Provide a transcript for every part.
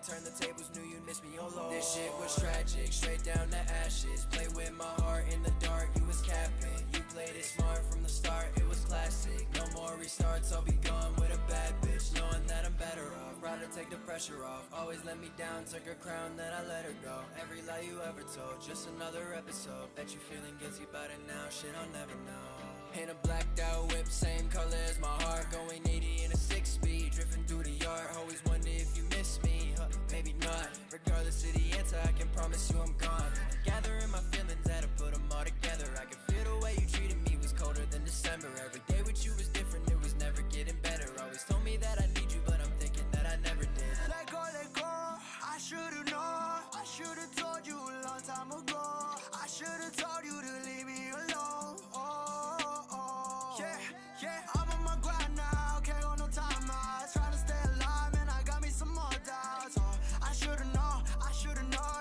turn the tables, knew you'd miss me, oh Lord. This shit was tragic, straight down to ashes. Play with my heart in the dark, you was capping. You played it smart from the start, it was classic. No more restarts, I'll be gone with a bad bitch, knowing that I'm better off. Rather take the pressure off, always let me down. Took her crown, then I let her go. Every lie you ever told, just another episode. Bet you feeling guilty about it now, shit I'll never know. In a blacked out whip, same color as my heart. Going 80 in a 6-speed, drifting through the yard. Always wonder if you miss me, maybe not. Regardless of the answer, I can promise you I'm gone. Gathering my feelings, had to put them all together. I can feel the way you treated me was colder than December. Every day with you was different, it was never getting better. Always told me that I need you, but I'm thinking that I never did. Let go, I should've known. I should've told you a long time ago. I should've told you to leave me alone. Yeah, I'm on my grind now, can't go no time out. Trying to stay alive, man, I got me some more doubts. I should've known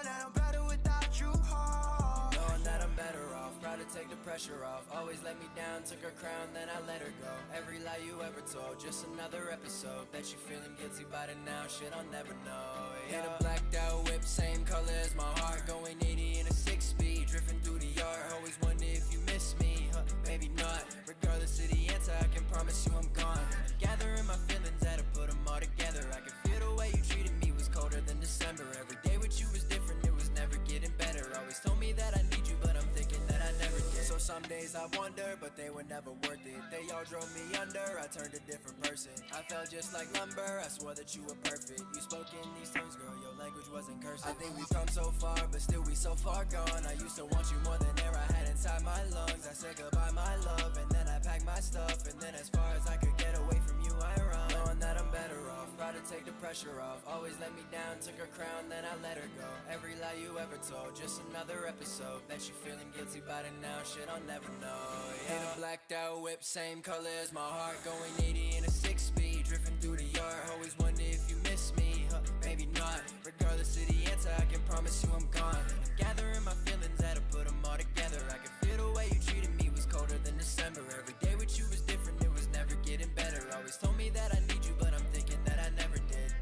that I'm better without you. Knowing that I'm better off, proud to take the pressure off. Always let me down, took her crown, then I let her go. Every lie you ever told, just another episode. Bet you feeling guilty about it now, shit I'll never know. In a blacked out whip, same color as my heart. Going 80 in a 6-speed, drifting through the yard. Always wonder if you miss me, maybe not. Regardless of the answer, I can promise you I'm gone. Gathering my feelings, had to put them all together. I can feel the way you treated me was colder than December. Every day with you was different, it was never getting better. Always told me that I need you, but I'm thinking that I never did. So some days I wonder, but they were never worth it. They all drove me under, I turned a different person. I felt just like lumber, I swore that you were perfect. You spoke in these terms, girl, your language wasn't cursive. I think we've come so far, but still we so far gone. I used to want you more than air I had inside my lungs. I said goodbye my love, and then I packed my stuff. And then as far as I could get away from you, I run. Knowing that I'm better off, proud to take the pressure off. Always let me down, took her crown, then I let her go. Every lie you ever told, just another episode. Bet you feeling guilty about it now, shit I'll never know. In a blacked out whip, same color as my heart. Going 80 in a 6-speed, drifting through the yard. Always wonder if you miss me, maybe not. Regardless of the answer, I can promise you I'm gone. Gathering my feelings, had to put them all together. I can feel the way you treated me was colder than December. Every day with you was different, it was never getting better. Always told me that I need you, but I'm thinking that I never did.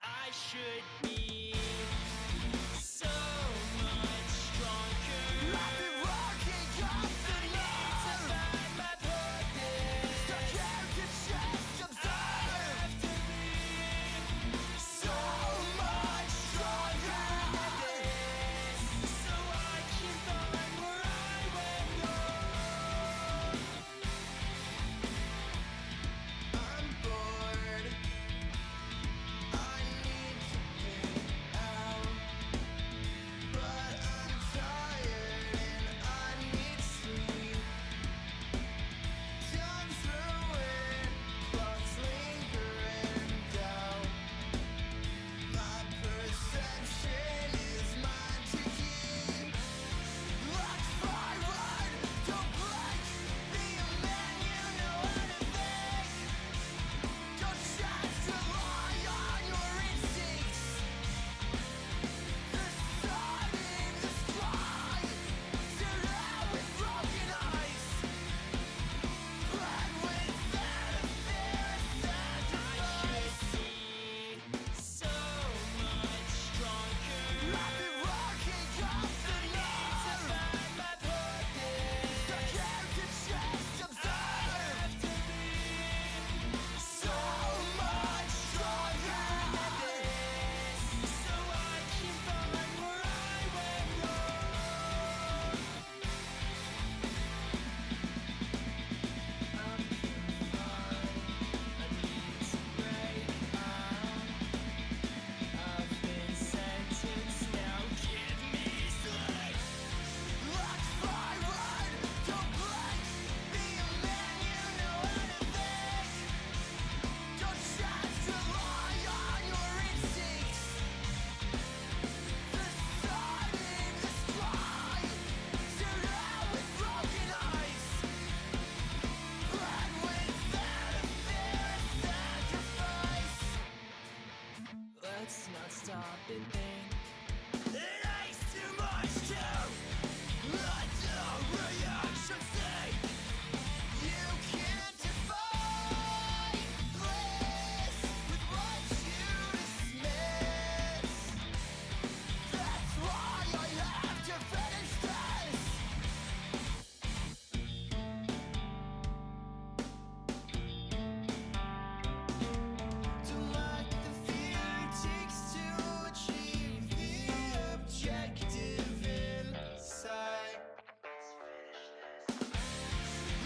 I should be so much stronger. I've been working I need to find my purpose. stuck here to just I observe. have to be So much stronger than this, so I can find where I went wrong. I'm bored. I need to get I've been thinking. It ain't too much to let the reaction sink. You can't define bliss with what you dismiss. That's why I have to finish this. Don't like the fear it takes to achieve the objective inside.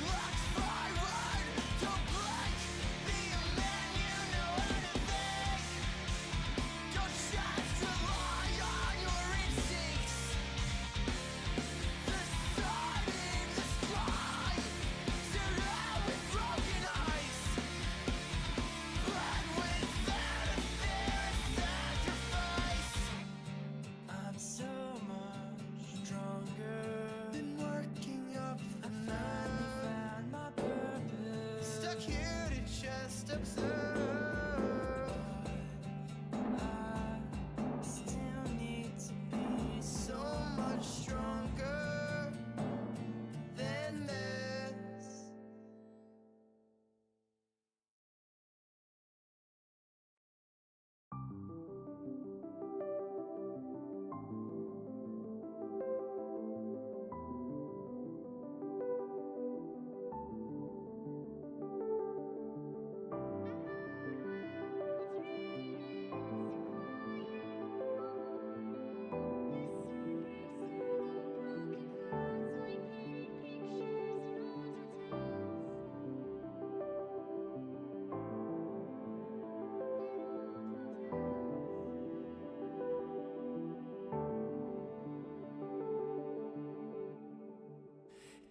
Look forward, don't blink. Be a man, you know how to think. Don't just rely on your instincts. The sun in the sky, stare out with broken eyes. But without a fear of sacrifice, I'm so much stronger. Been working up the night. Found my purpose. Stuck here to just observe. I still need to be so much stronger than this.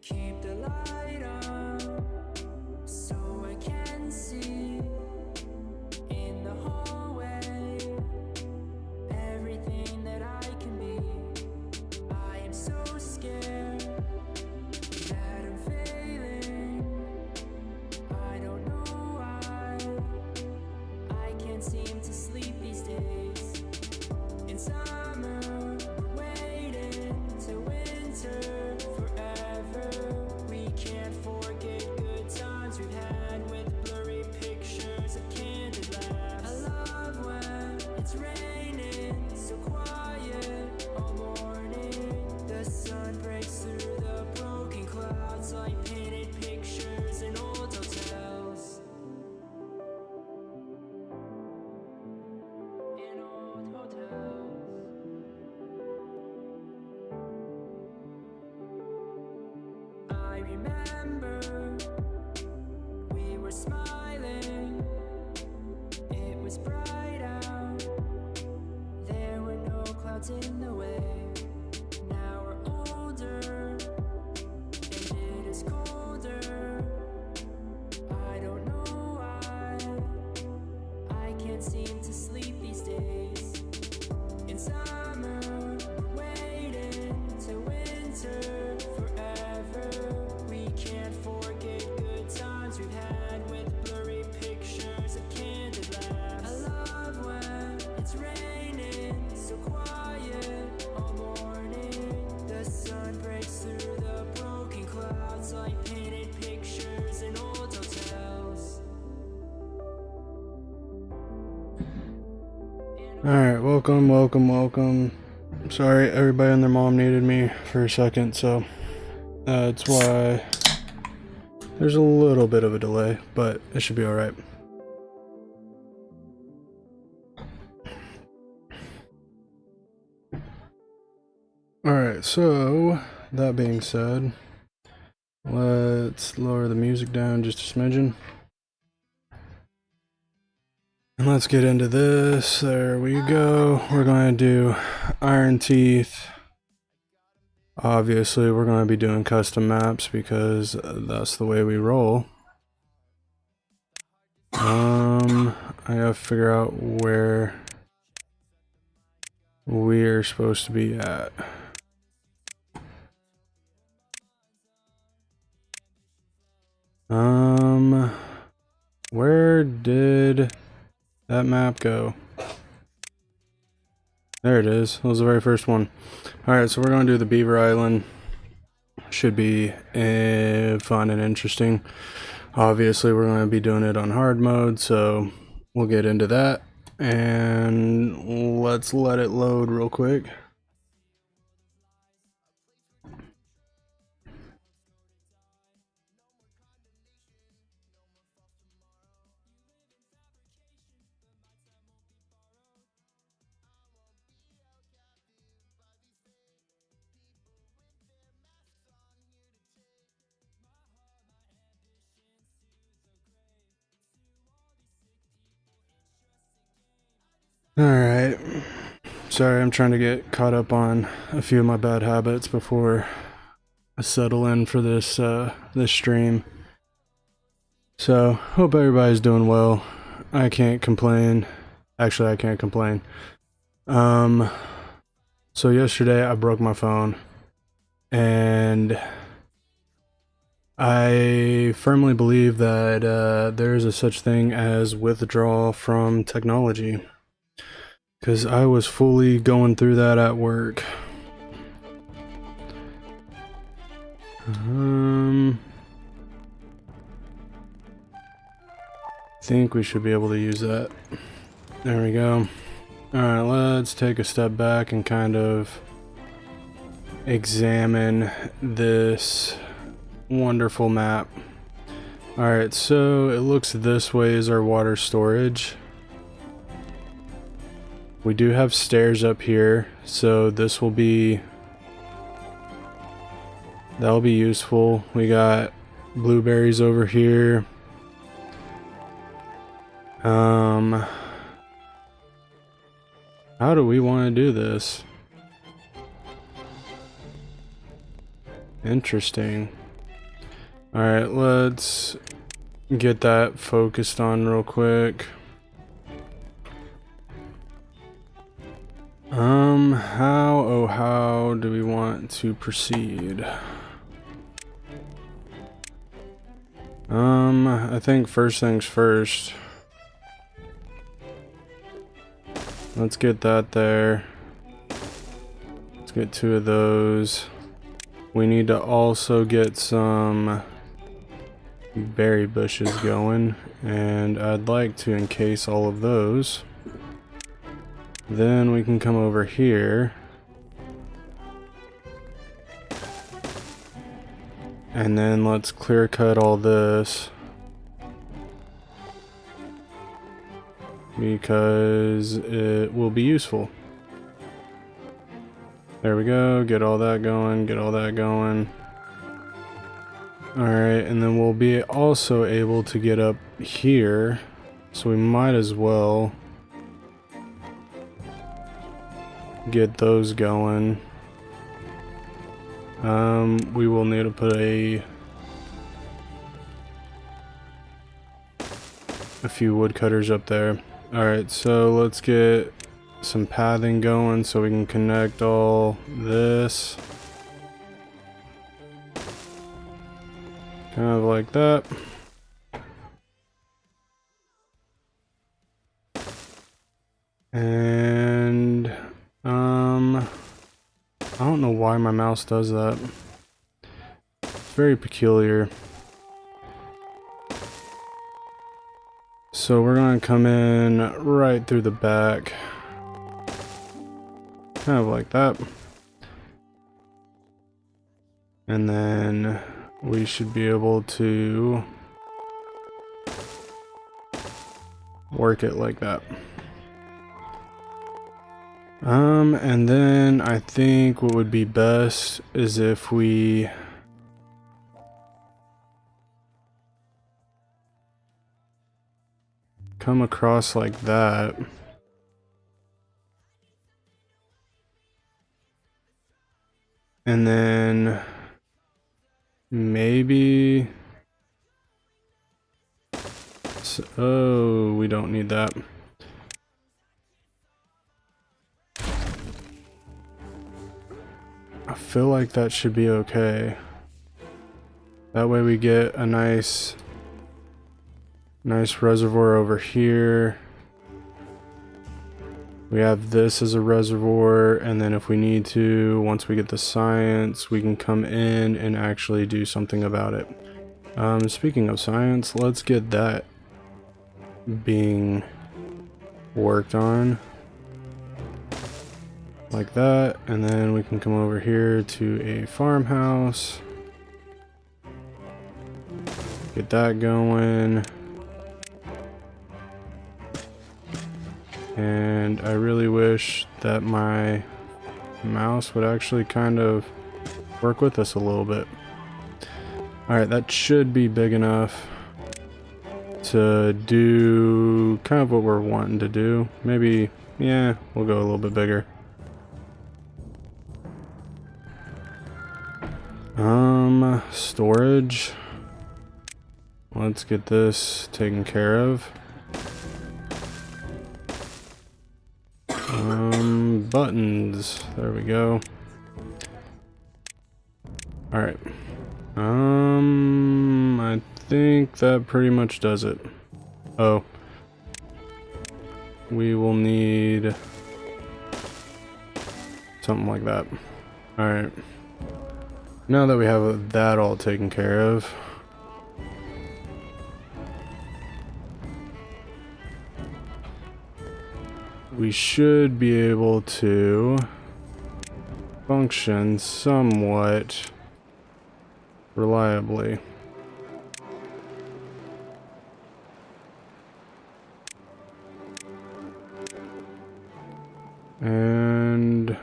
Keep the light on so I can see in the hallway everything that I can be. I am so scared that I'm failing. I don't know why I can't seem to sleep these days. In summer, waiting to winter forever. We can't forget good times we've had with blurry pictures of candid laughs. I love when it's raining, so quiet all morning. The sun breaks through the broken clouds like painted pictures in old hotels. In old hotels. I remember we were smiling. It was bright out. There were no clouds in the way. Now we're older and it is colder. I don't know why I can't seem to sleep these days. In summer, waiting to winter forever. We can't forget good times we've had with blurry pictures of candid laughs. I love when it's raining, so quiet all morning. The sun breaks through the broken clouds like painted pictures in old hotels. Alright, welcome. Sorry, everybody and their mom needed me for a second, so that's why there's a little bit of a delay, but it should be alright. Alright, so that being said, let's lower the music down just a smidgen. And let's get into this. There we go. We're going to do Iron Teeth. Obviously, we're going to be doing custom maps because that's the way we roll. I gotta figure out where we're supposed to be at. Where did that map go? There it is. That was the very first one. Alright, so we're going to do the Beaver Island. Should be fun and interesting. Obviously, we're going to be doing it on hard mode, so we'll get into that. And let's let it load real quick. Alright. Sorry, I'm trying to get caught up on a few of my bad habits before I settle in for this this stream. So, hope everybody's doing well. I can't complain. Actually, I can't complain. So yesterday I broke my phone, and I firmly believe that there is a such thing as withdrawal from technology. Because I was fully going through that at work. I think we should be able to use that. There we go. Alright, let's take a step back and kind of examine this wonderful map. Alright, so it looks this way is our water storage. We do have stairs up here, so this will be... that'll be useful. We got blueberries over here. How do we want to do this? Interesting. Alright, let's get that focused on real quick. How do we want to proceed? I think first things first. Let's get that there. Let's get 2 of those. We need to also get some berry bushes going, and I'd like to encase all of those. Then we can come over here and then let's clear cut all this because it will be useful. There we go, get all that going, get all that going. Alright, and then we'll be also able to get up here, so we might as well get those going. We will need to put a few woodcutters up there. Alright, so let's get some pathing going so we can connect all this. Kind of like that. And I don't know why my mouse does that. It's very peculiar. So we're going to come in right through the back. Kind of like that. And then we should be able to work it like that. And then I think what would be best is if we come across like that. And then maybe... oh, we don't need that. I feel like that should be okay. That way we get a nice reservoir over here. We have this as a reservoir, and then if we need to, once we get the science, we can come in and actually do something about it. Speaking of science, let's get that being worked on. Like that, and then we can come over here to a farmhouse. Get that going. And I really wish that my mouse would actually kind of work with us a little bit. Alright, that should be big enough to do kind of what we're wanting to do. Maybe, yeah, we'll go a little bit bigger. Storage. Let's get this taken care of. Buttons. There we go. Alright. I think that pretty much does it. Oh. We will need something like that. Alright. Now that we have that all taken care of, we should be able to function somewhat reliably. And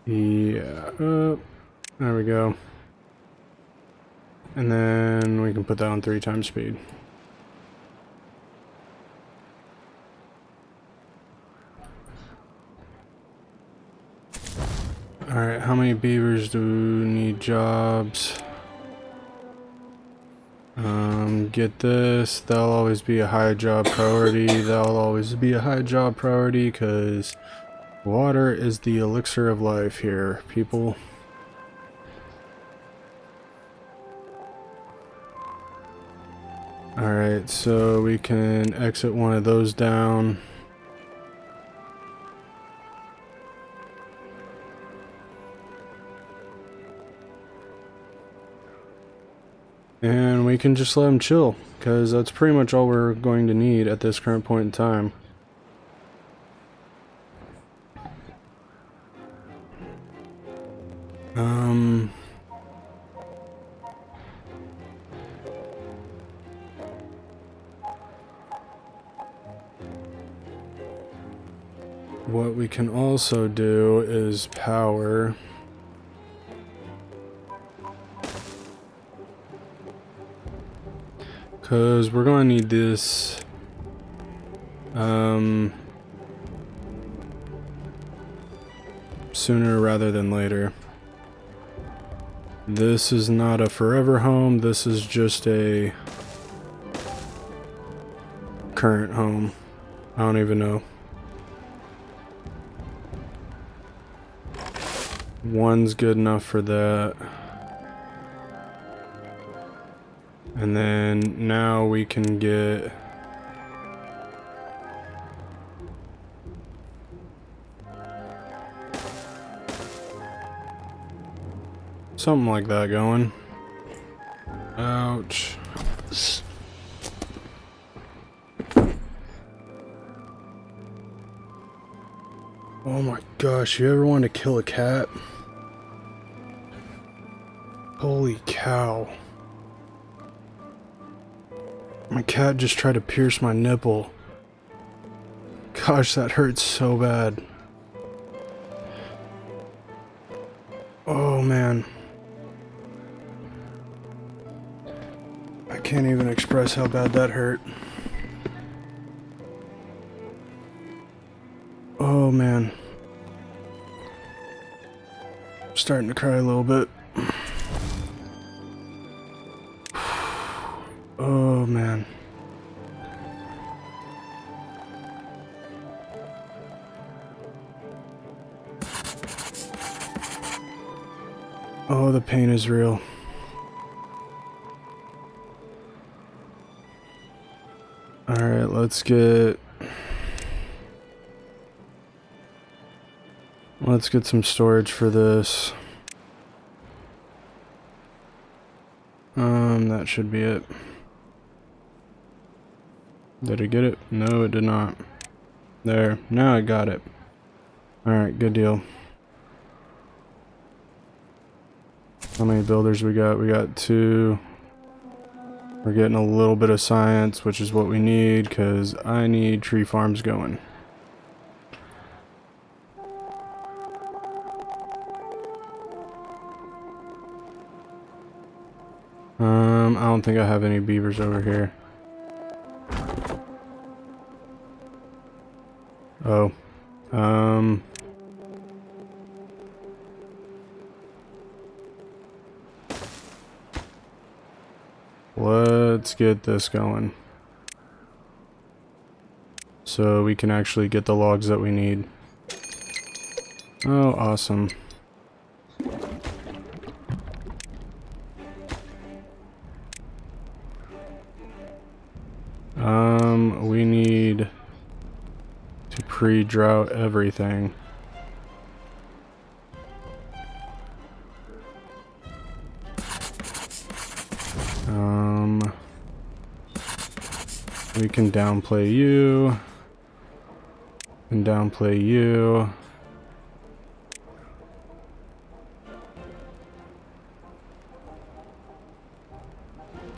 yeah, there we go. And then we can put that on 3 times speed. Alright, how many beavers do need jobs? Get this. That'll always be a high job priority. That'll always be a high job priority because water is the elixir of life here, people. Alright, so we can exit one of those down. And we can just let them chill, because that's pretty much all we're going to need at this current point in time. What we can also do is power. Because we're going to need this sooner rather than later. This is not a forever home, this is just a current home. I don't even know. One's good enough for that. And then now we can get something like that going. Ouch. Oh my gosh, you ever want to kill a cat? Holy cow. My cat just tried to pierce my nipple. Gosh, that hurts so bad. Oh man. I can't even express how bad that hurt. Oh man. I'm starting to cry a little bit. Oh man. Oh, the pain is real. Alright, let's get some storage for this. That should be it. Did it get it? No, it did not. There, now I got it. Alright, good deal. How many builders we got? We got 2. We're getting a little bit of science, which is what we need, because I need tree farms going. I don't think I have any beavers over here. Oh. Let's get this going. So we can actually get the logs that we need. Oh, awesome. We need to pre-drought everything. We can downplay you. And downplay you.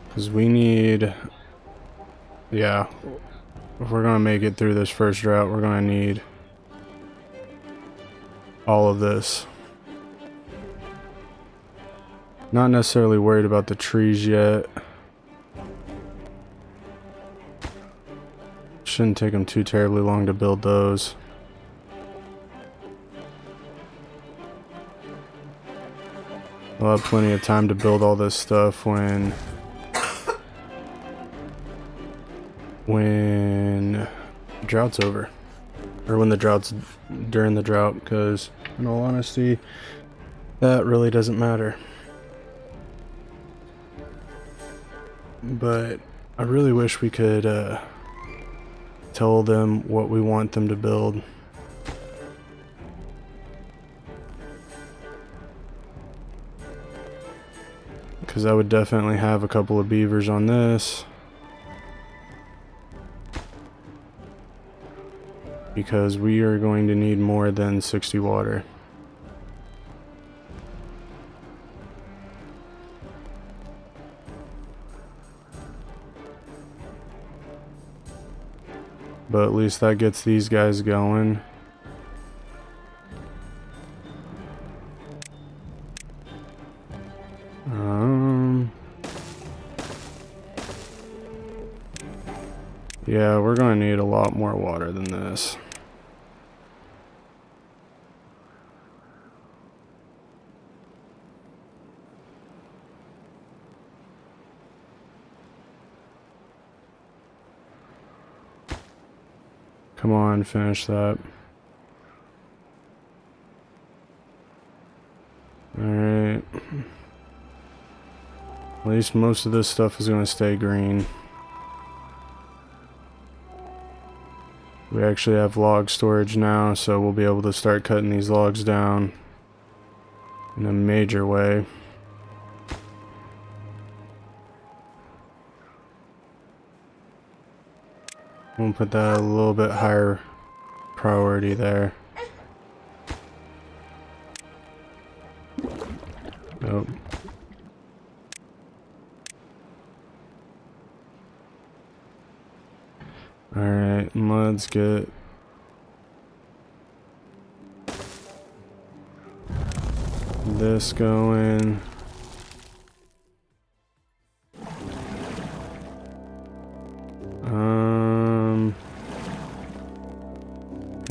Because we need... Yeah. If we're going to make it through this first drought, we're going to need all of this. Not necessarily worried about the trees yet. Shouldn't take them too terribly long to build those. We'll have plenty of time to build all this stuff when drought's over, or when the drought's during the drought, because in all honesty that really doesn't matter. But I really wish we could tell them what we want them to build. Because I would definitely have a couple of beavers on this. Because we are going to need more than 60 water. But at least that gets these guys going. Yeah, we're going to need a lot more water than this. Come on, finish that. Alright. At least most of this stuff is going to stay green. We actually have log storage now, so we'll be able to start cutting these logs down in a major way. We'll put that a little bit higher priority there. Nope. Alright, let's get this going.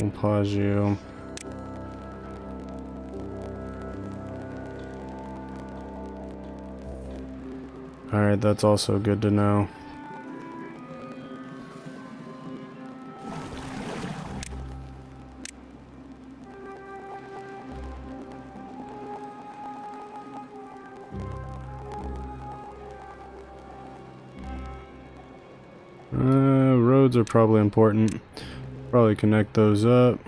We'll pause you. Alright, that's also good to know. roads are probably important. Probably connect those up.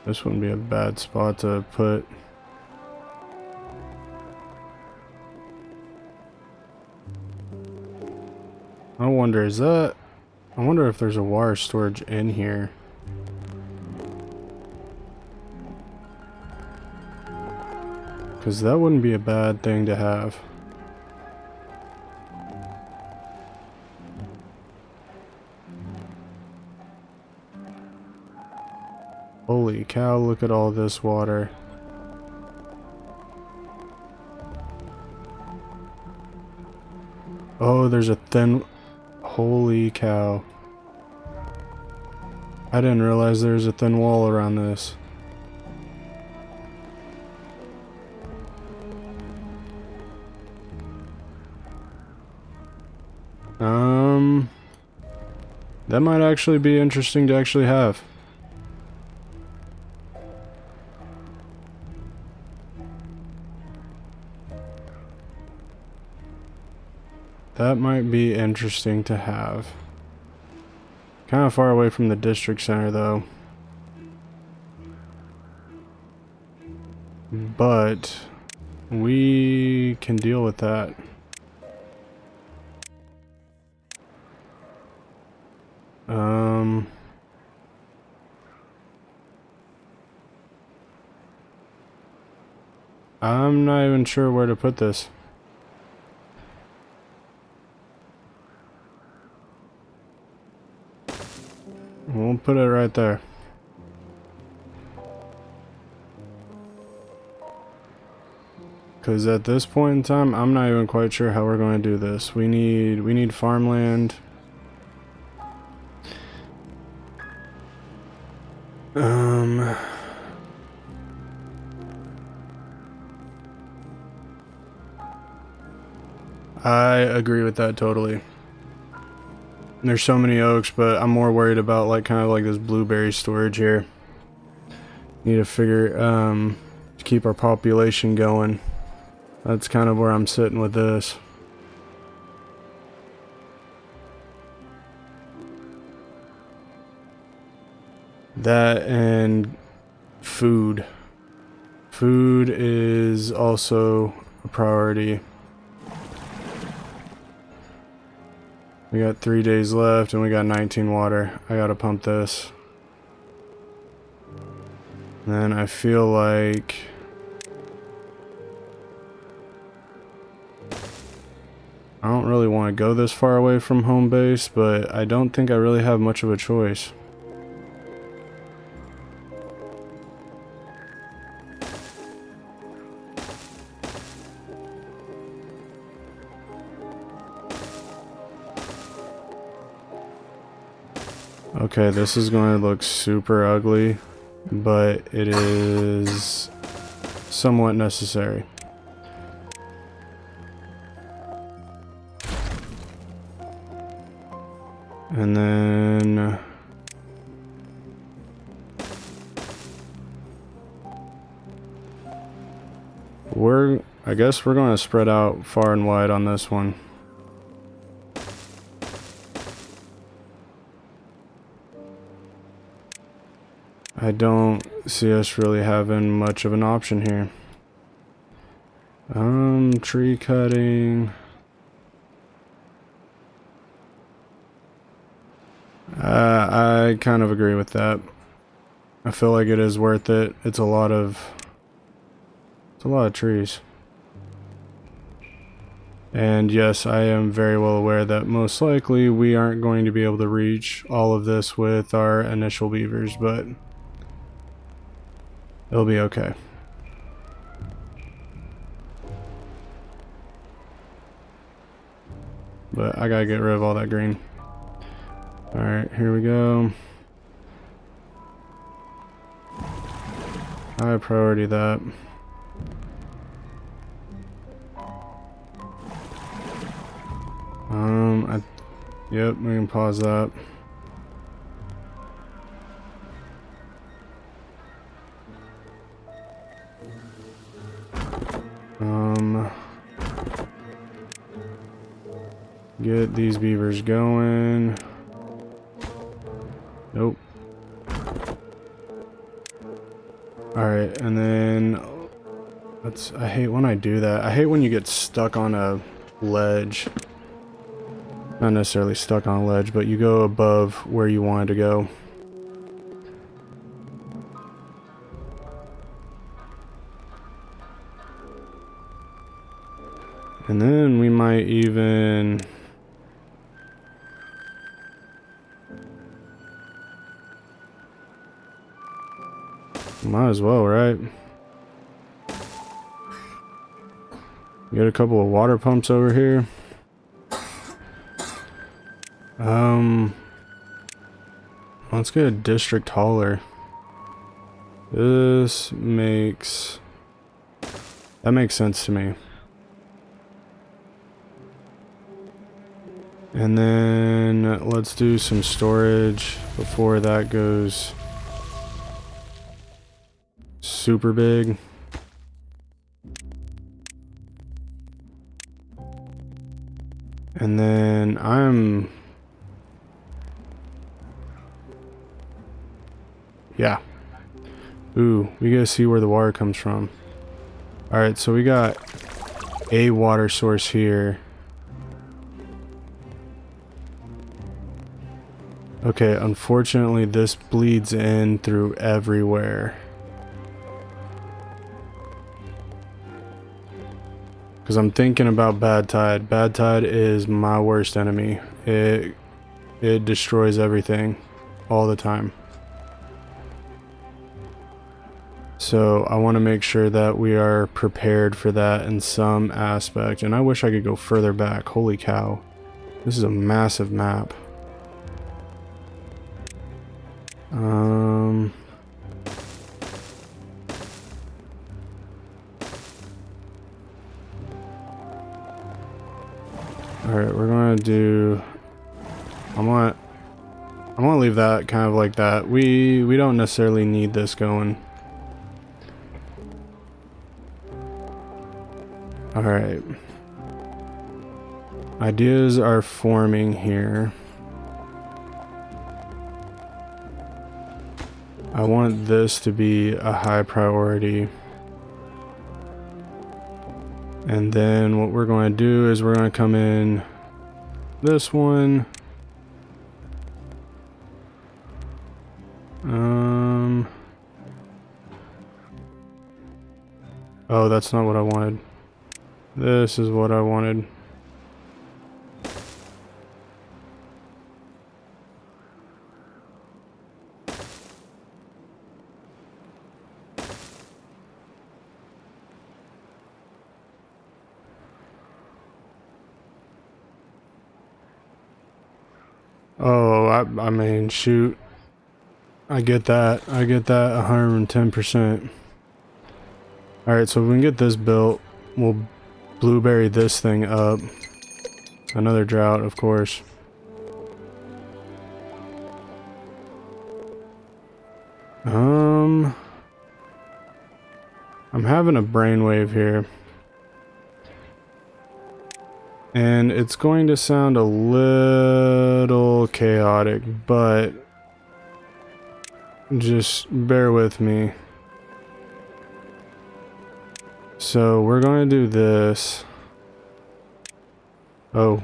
This wouldn't be a bad spot to put. I wonder, I wonder if there's a wire storage in here. Because that wouldn't be a bad thing to have. Holy cow, look at all this water. Oh, there's a thin... Holy cow. I didn't realize there's a thin wall around this. That might actually be interesting to actually have. That might be interesting to have. Kind of far away from the district center though. But we can deal with that. I'm not even sure where to put this. We'll put it right there. Because at this point in time, I'm not even quite sure how we're going to do this. We need farmland. I agree with that totally. There's so many oaks, but I'm more worried about like kind of like this blueberry storage here. Need to figure to keep our population going. That's kind of where I'm sitting with this. That and food. Food is also a priority. We got 3 days left and we got 19 water. I gotta pump this. And then I feel like I don't really want to go this far away from home base, but I don't think I really have much of a choice. Okay, this is going to look super ugly, but it is somewhat necessary. And then I guess we're going to spread out far and wide on this one. I don't see us really having much of an option here. Tree cutting. I kind of agree with that. I feel like it is worth it. It's a lot of trees. And yes, I am very well aware that most likely we aren't going to be able to reach all of this with our initial beavers, but it'll be okay. But I gotta get rid of all that green. Alright, here we go. High priority that. Yep, we can pause that. Get these beavers going. Nope. Alright, and then I hate when I do that. I hate when you get stuck on a ledge. Not necessarily stuck on a ledge, but you go above where you wanted to go. And then we might even... Might as well, right? Get a couple of water pumps over here. Let's get a district hauler. That makes sense to me. And then let's do some storage before that goes super big. And then yeah. Ooh, we gotta see where the water comes from. Alright, so we got a water source here. Okay, unfortunately this bleeds in through everywhere. Because I'm thinking about bad tide. Bad tide is my worst enemy. It destroys everything all the time. So I want to make sure that we are prepared for that in some aspect. And I wish I could go further back. Holy cow. This is a massive map. Alright, we're gonna do... I want to leave that kind of like that. We don't necessarily need this going. Alright. Ideas are forming here. I want this to be a high priority. And then what we're going to do is we're going to come in this one. Oh, that's not what I wanted. This is what I wanted. Oh, I mean, shoot. I get that. I get that 110%. Alright, so if we can get this built, we'll blueberry this thing up. Another drought, of course. I'm having a brainwave here. And it's going to sound a little chaotic, but just bear with me. So we're going to do this. Oh.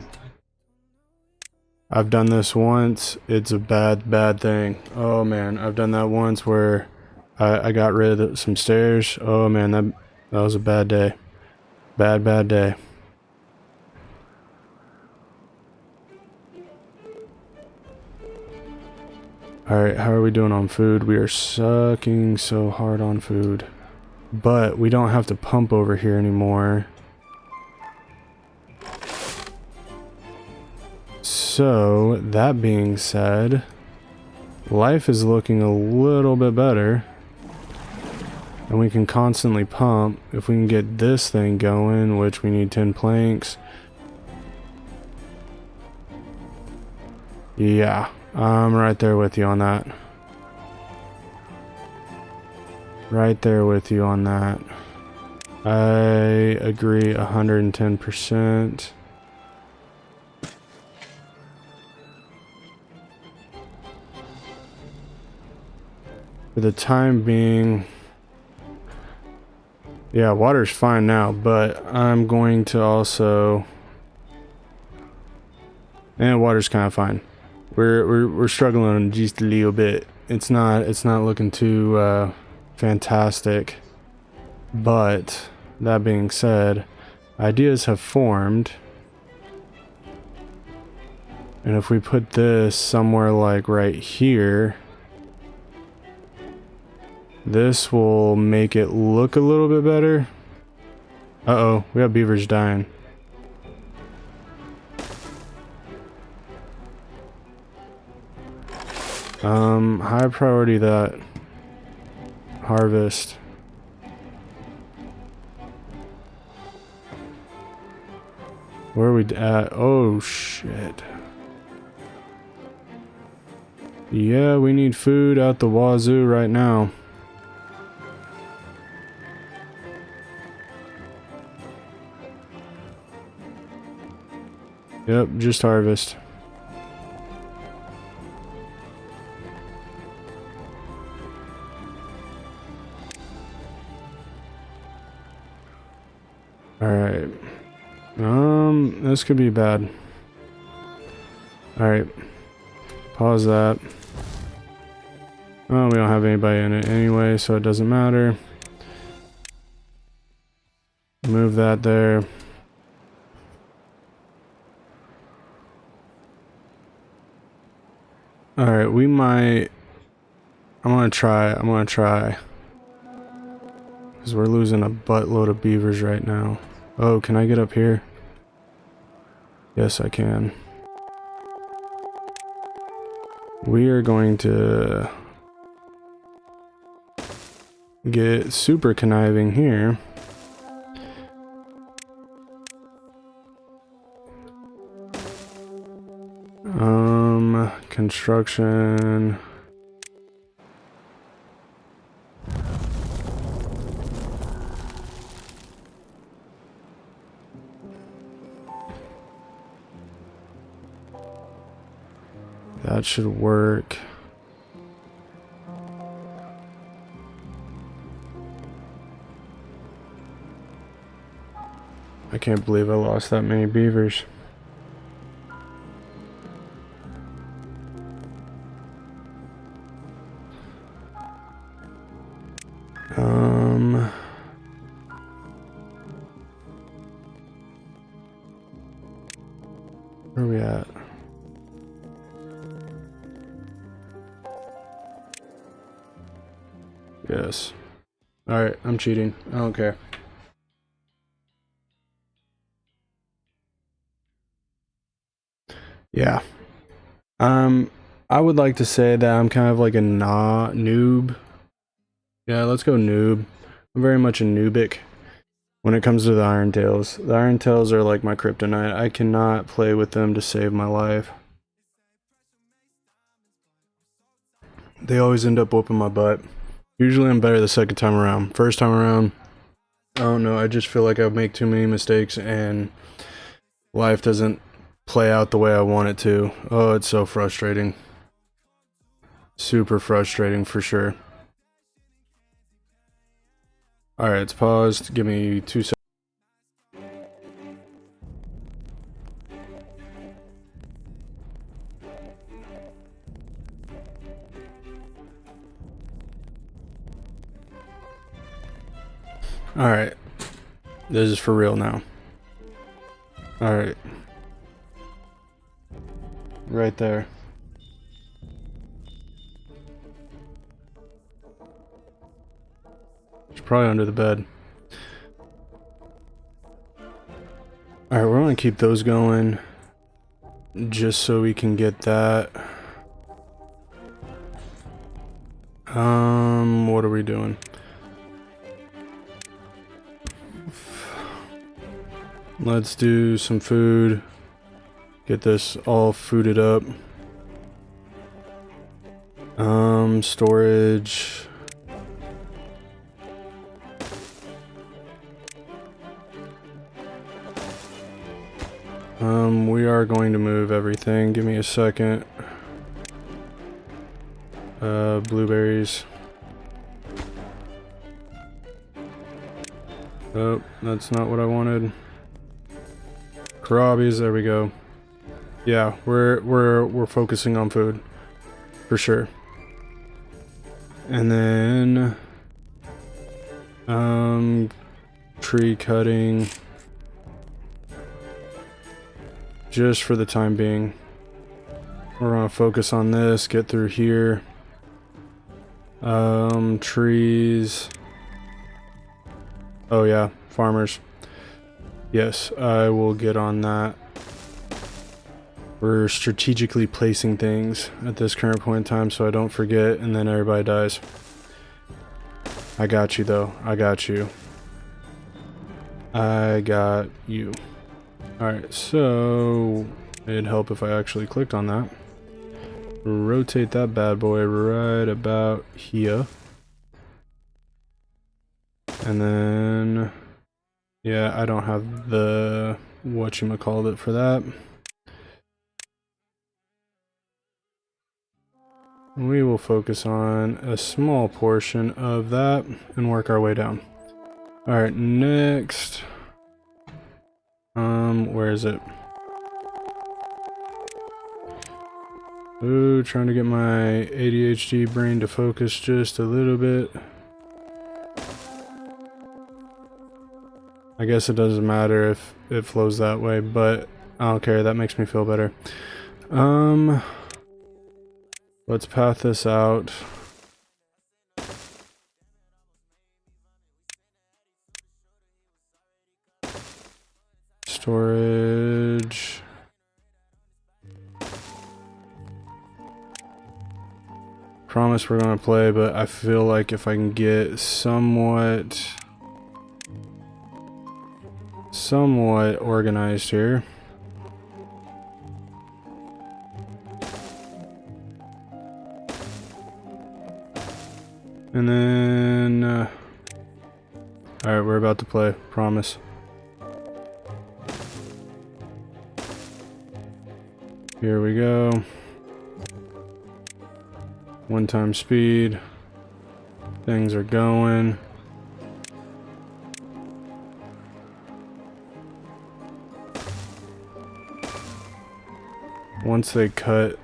I've done this once. It's a bad thing. Oh man, I've done that once where I got rid of some stairs. Oh man, that was a bad day. Bad day. Alright, how are we doing on food? We are sucking so hard on food. But we don't have to pump over here anymore. So, that being said, life is looking a little bit better. And we can constantly pump. If we can get this thing going, which we need 10 planks. Yeah, I'm right there with you on that. Right there with you on that. I agree 110%. For the time being, yeah, water's fine now, but I'm going to also, and water's kind of fine. We're struggling just a little bit. It's not looking too fantastic. But that being said, ideas have formed. And if we put this somewhere like right here, this will make it look a little bit better. Uh-oh, we have beavers dying. High priority that harvest. Where are we at? Oh shit. Yeah, we need food out the wazoo right now. Yep, just harvest. Alright. This could be bad. Alright. Pause that. Oh, we don't have anybody in it anyway, so it doesn't matter. Move that there. Alright, we might... I'm gonna try. Because we're losing a buttload of beavers right now. Oh, can I get up here? Yes, I can. We are going to get super conniving here. Construction. That should work. I can't believe I lost that many beavers. Where are we at? Yes. Alright, I'm cheating. I don't care. Yeah. I would like to say that I'm kind of like a noob. Yeah, let's go noob. I'm very much a noobic when it comes to the Iron Tails. The Iron Tails are like my kryptonite. I cannot play with them to save my life. They always end up whooping my butt. Usually I'm better the second time around. First time around, I don't know, I just feel like I make too many mistakes and life doesn't play out the way I want it to. Oh, it's so frustrating. Super frustrating for sure. Alright, it's paused. Give me 2 seconds. Alright. This is for real now. Alright. Right there. It's probably under the bed. Alright, we're gonna keep those going. Just so we can get that. What are we doing? Let's do some food. Get this all fooded up. Storage. We are going to move everything. Give me a second. Blueberries. Oh, that's not what I wanted. Karabi's, there we go. Yeah, we're focusing on food. For sure. And then tree cutting. Just for the time being. We're gonna focus on this, get through here. Trees. Oh yeah, farmers. Yes, I will get on that. We're strategically placing things at this current point in time so I don't forget and then everybody dies. I got you though. I got you. I got you. Alright, so it'd help if I actually clicked on that. Rotate that bad boy right about here. And then, yeah, I don't have the whatchamacallit for that. We will focus on a small portion of that and work our way down. Alright, next. Where is it? Ooh, trying to get my ADHD brain to focus just a little bit. I guess it doesn't matter if it flows that way, but I don't care. That makes me feel better. Let's path this out. Storage. Promise we're gonna play, but I feel like if I can get somewhat organized here. And then alright, we're about to play, promise. Here we go. 1 time speed. Things are going. Once they cut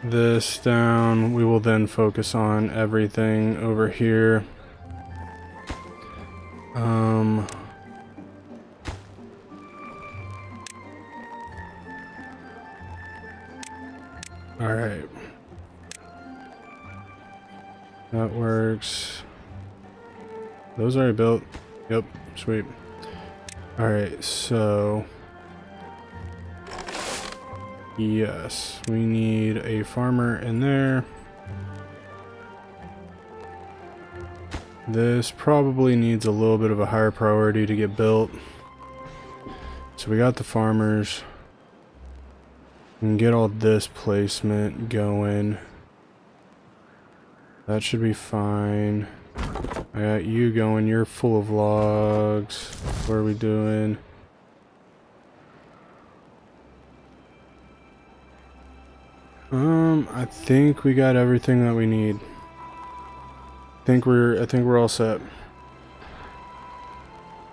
this down, we will then focus on everything over here. All right. That works. Those already built. Yep, sweet. All right, so yes, we need a farmer in there. This probably needs a little bit of a higher priority to get built. So we got the farmers. We can get all this placement going. That should be fine. I got you going. You're full of logs. What are we doing? I think we got everything that we need. I think we're all set.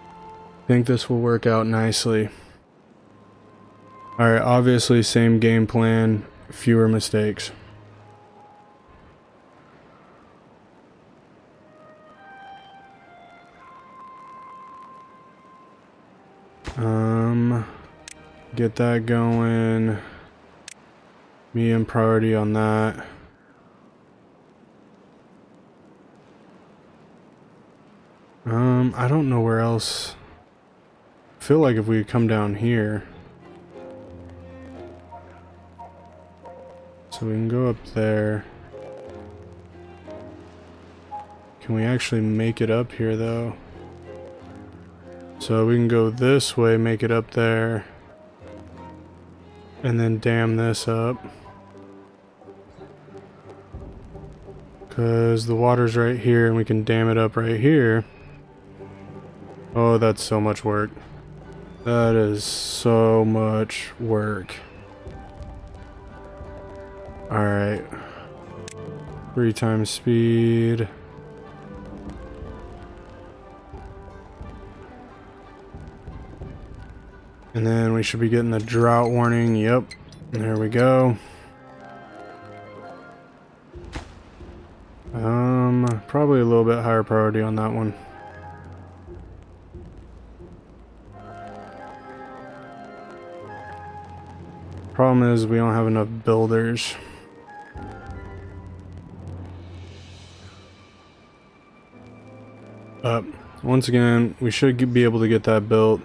I think this will work out nicely. Alright, obviously same game plan, fewer mistakes. Get that going. Medium priority on that. I don't know where else. I feel like if we come down here. So we can go up there. Can we actually make it up here though? So we can go this way, make it up there. And then dam this up. Because the water's right here and we can dam it up right here. Oh, that's so much work. That is so much work. Alright. 3 times speed. And then we should be getting the drought warning. Yep. There we go. Probably a little bit higher priority on that one. Problem is we don't have enough builders. But once again, we should be able to get that built.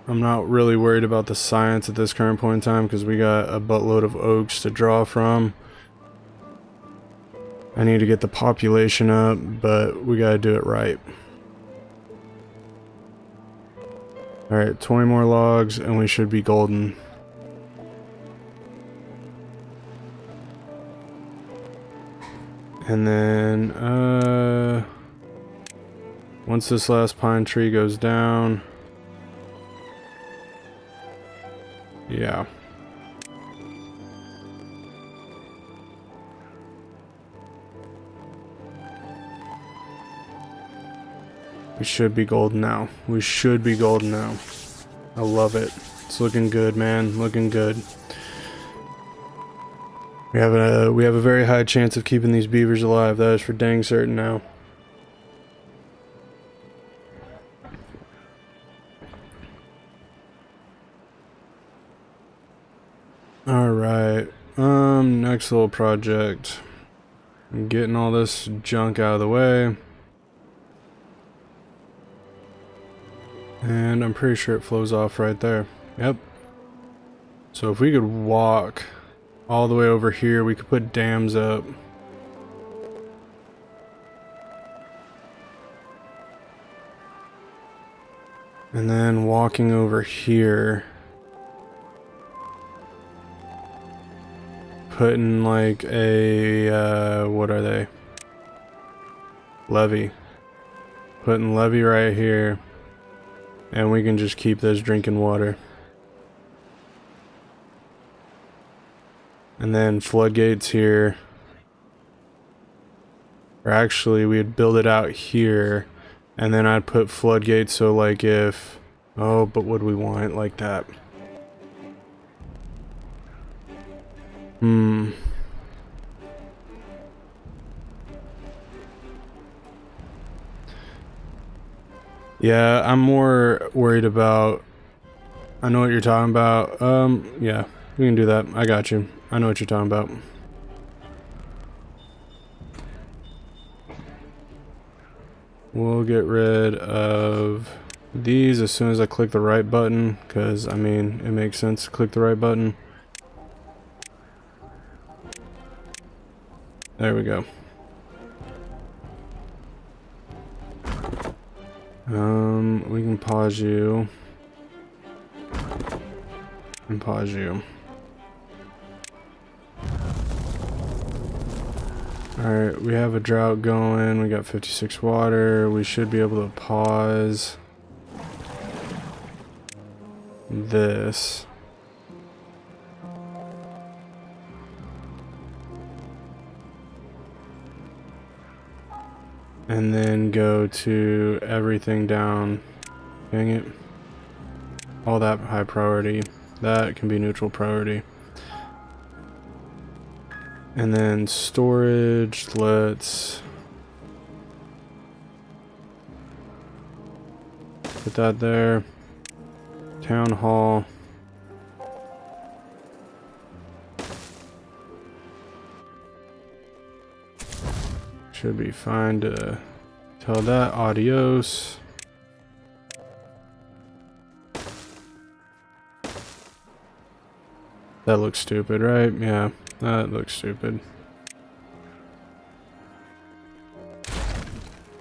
I'm not really worried about the science at this current point in time because we got a buttload of oaks to draw from. I need to get the population up, but we gotta do it right. Alright, 20 more logs and we should be golden. And then, once this last pine tree goes down, yeah. We should be golden now. We should be golden now. I love it. It's looking good, man. Looking good. We have a very high chance of keeping these beavers alive. That is for dang certain now. Alright. Next little project. Getting all this junk out of the way. And I'm pretty sure it flows off right there. Yep. So if we could walk all the way over here, we could put dams up. And then walking over here, putting like a, what are they? Levee. Putting levee right here. And we can just keep this drinking water. And then floodgates here. Or actually, we'd build it out here. And then I'd put floodgates so like if... Oh, but would we want it like that? Yeah, I'm more worried about... I know what you're talking about. Yeah, we can do that. I got you. I know what you're talking about. We'll get rid of these as soon as I click the right button, because, I mean, it makes sense to click the right button. There we go. We can pause you. And pause you. Alright, we have a drought going. We got 56 water. We should be able to pause this. And then go to everything down. Dang it. All that high priority. That can be neutral priority. And then storage, let's put that there. Town hall. Should be fine to tell that adios. That looks stupid, right? Yeah, that looks stupid.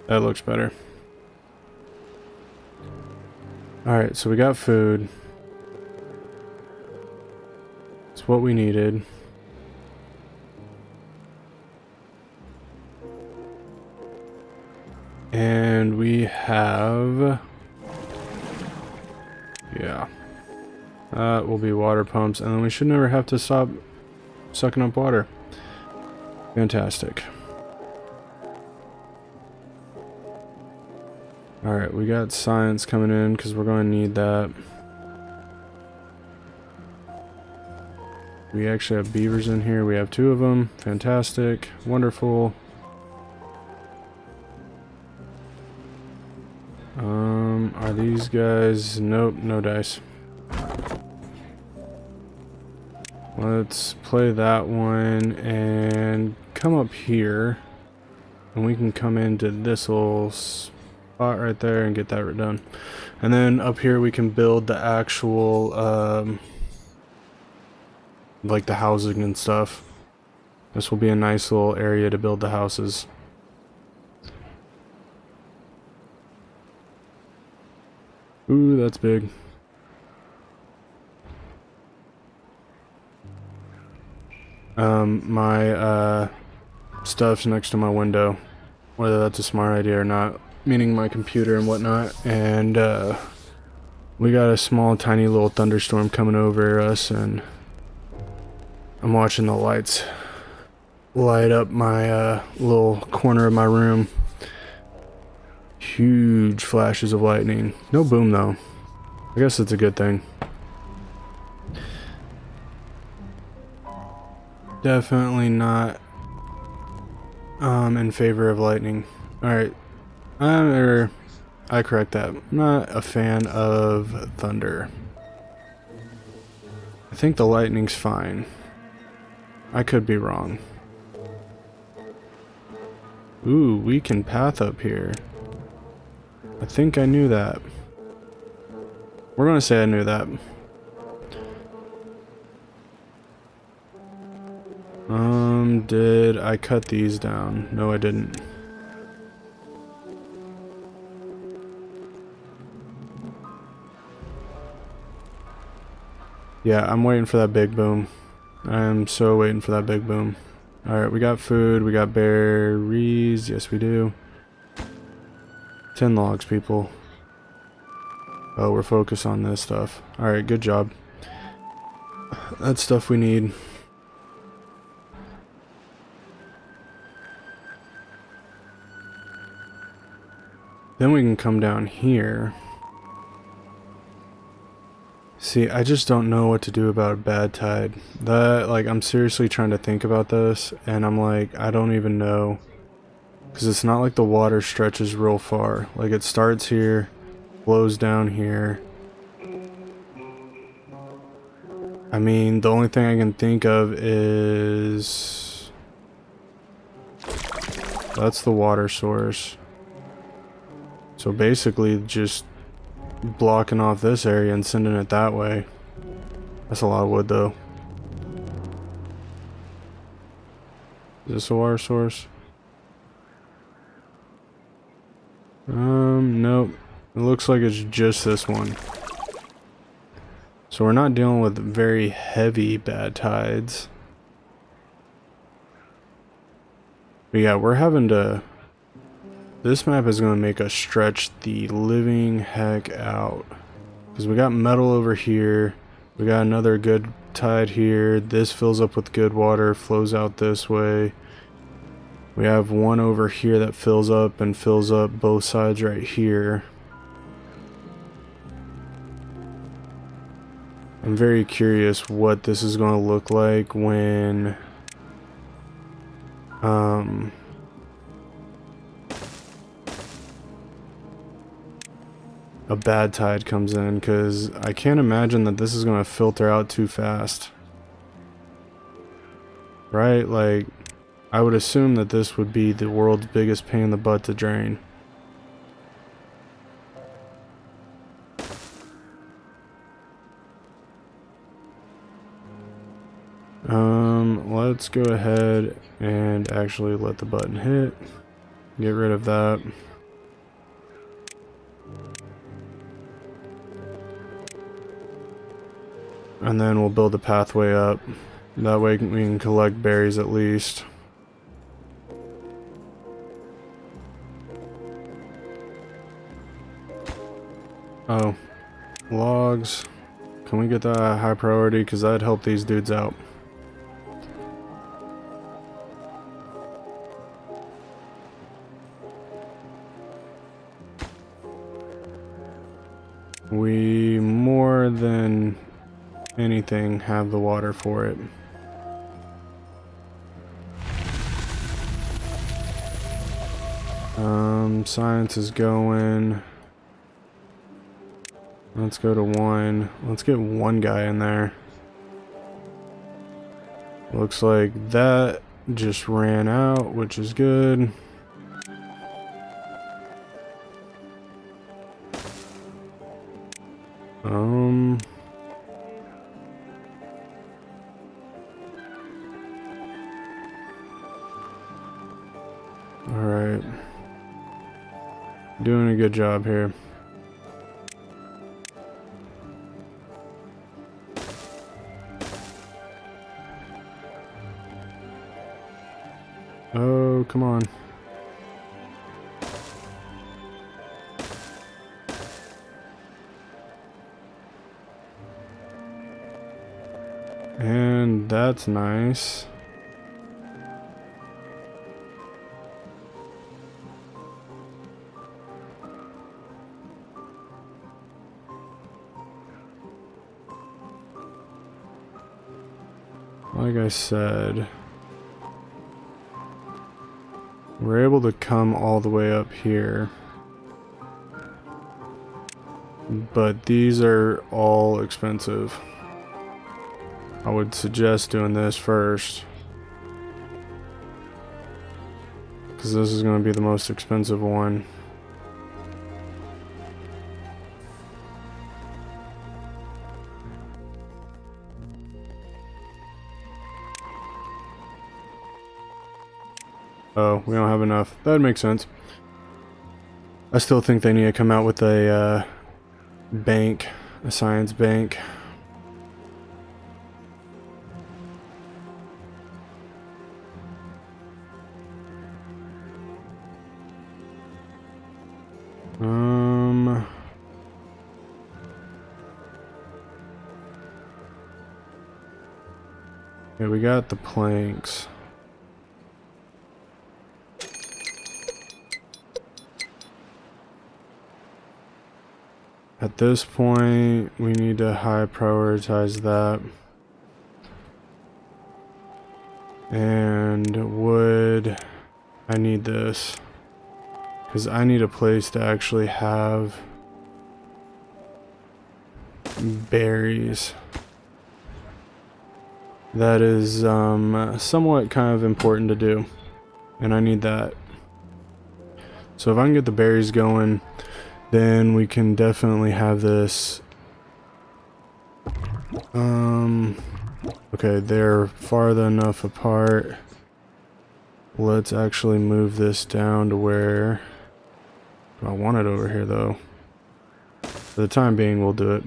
That looks better. Alright, so we got food. It's what we needed. And we have Yeah. That will be water pumps, and then we should never have to stop sucking up water. Fantastic. Alright, we got science coming in because we're going to need that. We actually have beavers in here. We have 2 of them. Fantastic. Wonderful. Are these guys... Nope, no dice. Let's play that one and come up here. And we can come into this little spot right there and get that done. And then up here we can build the actual... like the housing and stuff. This will be a nice little area to build the houses. Ooh, that's big. My stuff's next to my window, whether that's a smart idea or not, meaning my computer and whatnot, and we got a small tiny little thunderstorm coming over us, and I'm watching the lights light up my little corner of my room. Huge flashes of lightning. No boom though. I guess it's a good thing. Definitely not in favor of lightning. Alright. I correct that. I'm not a fan of thunder. I think the lightning's fine. I could be wrong. Ooh, we can path up here. I think I knew that. We're gonna say I knew that. Did I cut these down? No, I didn't. Yeah, I'm waiting for that big boom. I'm so waiting for that big boom. Alright, we got food, we got berries. Yes, we do. 10 logs, people. Oh, we're focused on this stuff. Alright, good job. That's stuff we need. Then we can come down here. See, I just don't know what to do about a bad tide. I'm seriously trying to think about this, and I'm like, I don't even know. Because it's not like the water stretches real far. Like, it starts here, flows down here. I mean, the only thing I can think of is... that's the water source. So basically, just blocking off this area and sending it that way. That's a lot of wood though. Is this a water source? Nope. It looks like it's just this one. So we're not dealing with very heavy bad tides. But yeah, we're having to... this map is going to make us stretch the living heck out. Because we got metal over here. We got another good tide here. This fills up with good water, flows out this way. We have one over here that fills up and fills up both sides right here. I'm very curious what this is going to look like when... a bad tide comes in, because I can't imagine that this is going to filter out too fast. Right? Like, I would assume that this would be the world's biggest pain in the butt to drain. Let's go ahead and actually let the button hit. Get rid of that. And then we'll build a pathway up. That way we can collect berries at least. Oh. Logs. Can we get that high priority? Because that'd help these dudes out. We more than anything have the water for it. Science is going. Let's go to 1. Let's get 1 guy in there. Looks like that just ran out, which is good. Alright. Doing a good job here. Oh, come on. And that's nice. Like I said, we're able to come all the way up here, but these are all expensive. I would suggest doing this first, because this is going to be the most expensive one. Oh, we don't have enough. That makes sense. I still think they need to come out with a bank, a science bank. Yeah, we got the planks. At this point, we need to high prioritize that. And wood, I need this. Because I need a place to actually have berries. That is somewhat kind of important to do. And I need that. So if I can get the berries going, then we can definitely have this. Okay, they're farther enough apart. Let's actually move this down to where I want it over here though. For the time being, we'll do it.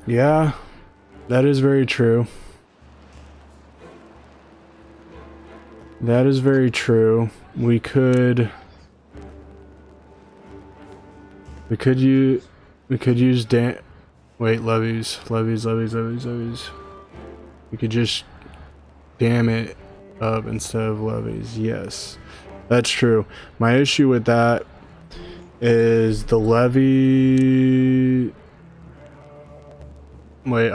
Yeah, that is very true. That is very true. We could use levies. We could just dam it up instead of levies. Yes, that's true. My issue with that is the levy. Wait,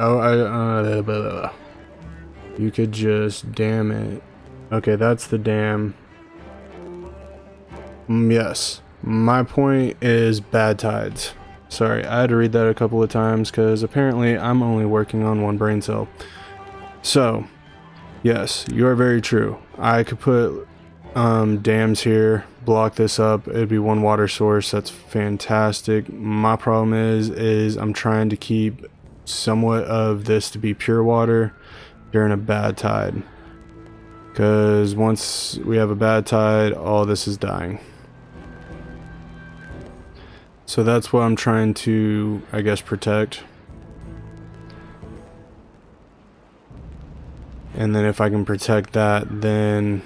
you could just dam it. Okay, that's the dam. Yes. My point is bad tides. Sorry, I had to read that a couple of times because apparently I'm only working on one brain cell. So, yes, you are very true. I could put dams here, block this up. It'd be one water source. That's fantastic. My problem is I'm trying to keep somewhat of this to be pure water during a bad tide, because once we have a bad tide, all this is dying. So that's what I'm trying to, I guess, protect. And then if I can protect that, then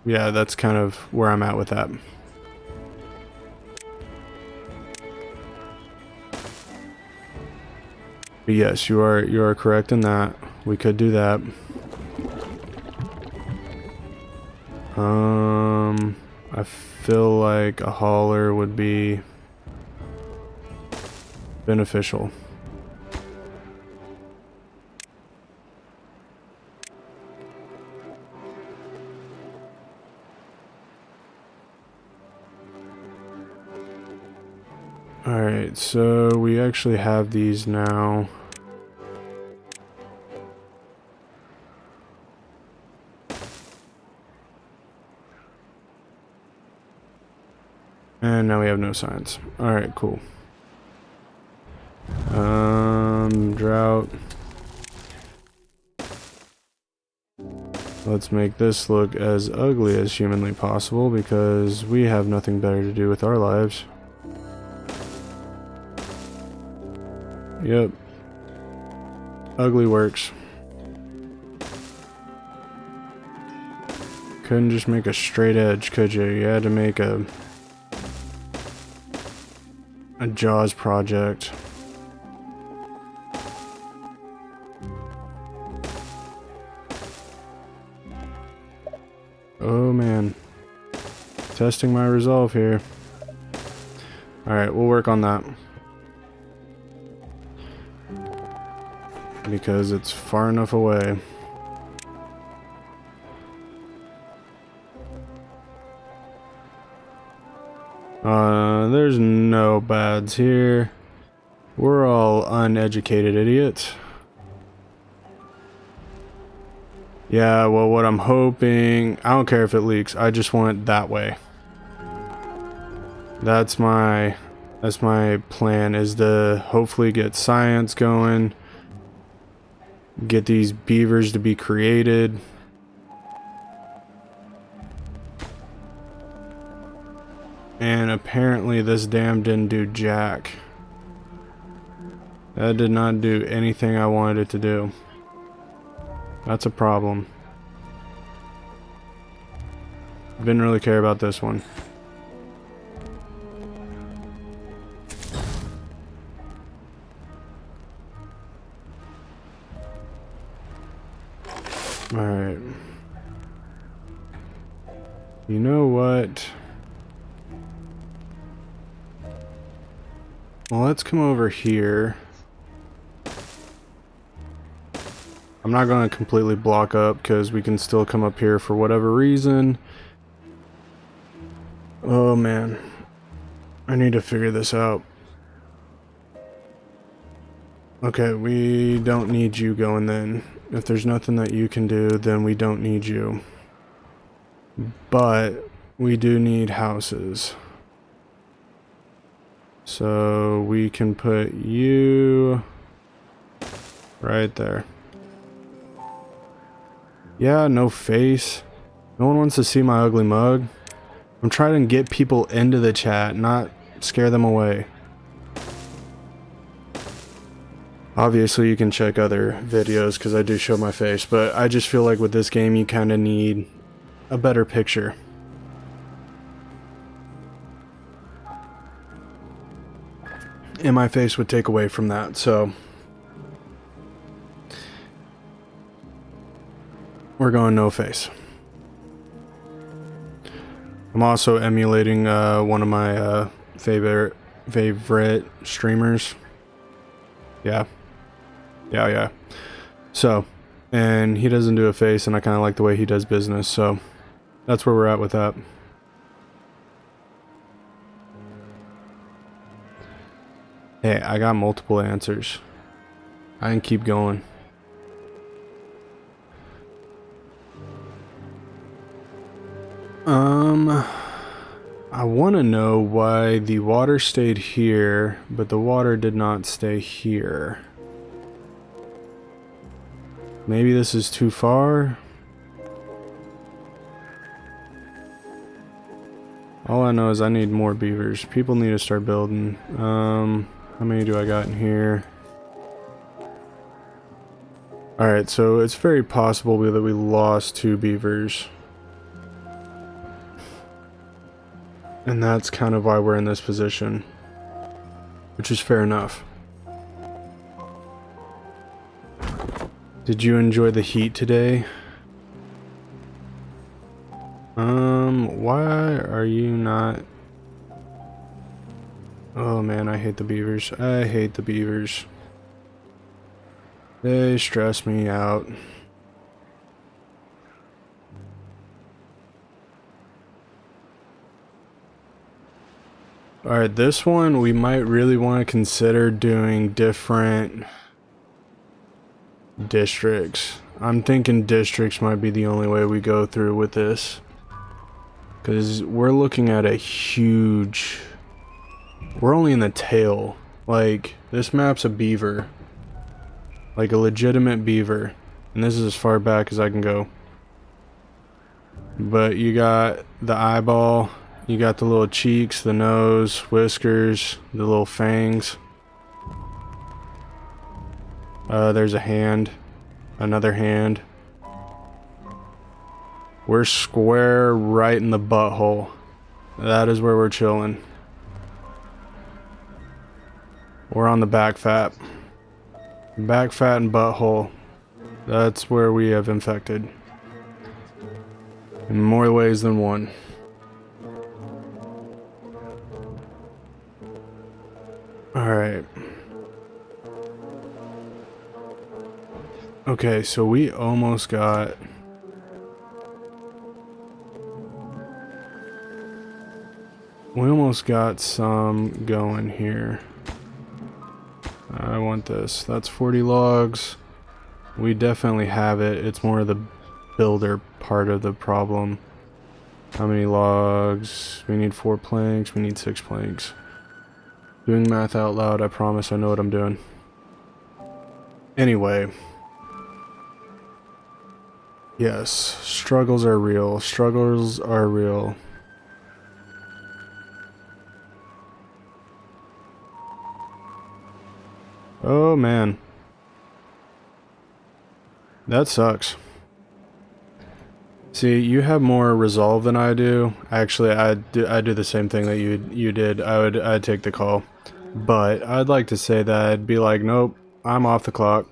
yeah, that's kind of where I'm at with that. But yes, you are correct in that. We could do that. I feel like a hauler would be beneficial. Alright, so we actually have these now. And now we have no signs. Alright, cool. Drought. Let's make this look as ugly as humanly possible because we have nothing better to do with our lives. Yep. Ugly works. Couldn't just make a straight edge, could you? You had to make a Jaws project. Oh man. Testing my resolve here. Alright, we'll work on that. Because it's far enough away. There's no bads here. We're all uneducated idiots. Yeah, well, what I'm hoping... I don't care if it leaks. I just want it that way. That's my plan, is to hopefully get science going. Get these beavers to be created. And apparently this dam didn't do jack. That did not do anything I wanted it to do. That's a problem. Didn't really care about this one. Alright. You know what? Well, let's come over here. I'm not going to completely block up because we can still come up here for whatever reason. Oh man. I need to figure this out. Okay, we don't need you going then. If there's nothing that you can do, then we don't need you. But we do need houses. So we can put you right there. Yeah, no face. No one wants to see my ugly mug. I'm trying to get people into the chat, not scare them away. Obviously you can check other videos because I do show my face, but I just feel like with this game you kind of need a better picture. And my face would take away from that, so we're going no face. I'm also emulating one of my favorite streamers. Yeah. So, and he doesn't do a face, and I kind of like the way he does business, so that's where we're at with that. Hey, I got multiple answers. I can keep going. I want to know why the water stayed here, but the water did not stay here. Maybe this is too far? All I know is I need more beavers. People need to start building. How many do I got in here? Alright, so it's very possible that we lost 2 beavers. And that's kind of why we're in this position. Which is fair enough. Did you enjoy the heat today? Why are you not... Oh man, I hate the beavers. I hate the beavers. They stress me out. Alright, this one we might really want to consider doing different districts. I'm thinking districts might be the only way we go through with this. Because we're looking at a huge... We're only in the tail. Like, this map's a beaver. Like a legitimate beaver. And this is as far back as I can go. But you got the eyeball, you got the little cheeks, the nose, whiskers, the little fangs. There's a hand. Another hand. We're square right in the butthole. That is where we're chilling. We're on the back fat. Back fat and butthole. That's where we have infected. In more ways than one. Alright. Okay, so we almost got... We almost got some going here. I want this. That's 40 logs. We definitely have it. It's more of the builder part of the problem. How many logs? We need 4 planks. We need 6 planks. Doing math out loud. I promise I know what I'm doing. Anyway. Yes. Struggles are real. Struggles are real. Oh man. That sucks. See, you have more resolve than I do. Actually, I do the same thing that you did. I'd take the call. But I'd like to say that I'd be like, nope, I'm off the clock.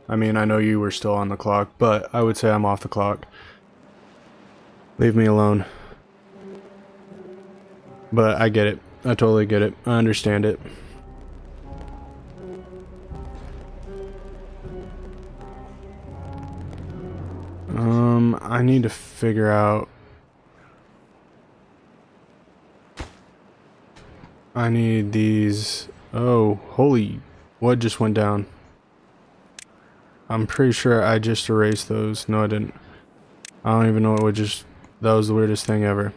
I mean, I know you were still on the clock, but I would say I'm off the clock. Leave me alone. But I get it. I totally get it. I understand it. I need to figure out... I need these... Oh, holy... What just went down? I'm pretty sure I just erased those. No, I didn't. I don't even know what would just... That was the weirdest thing ever.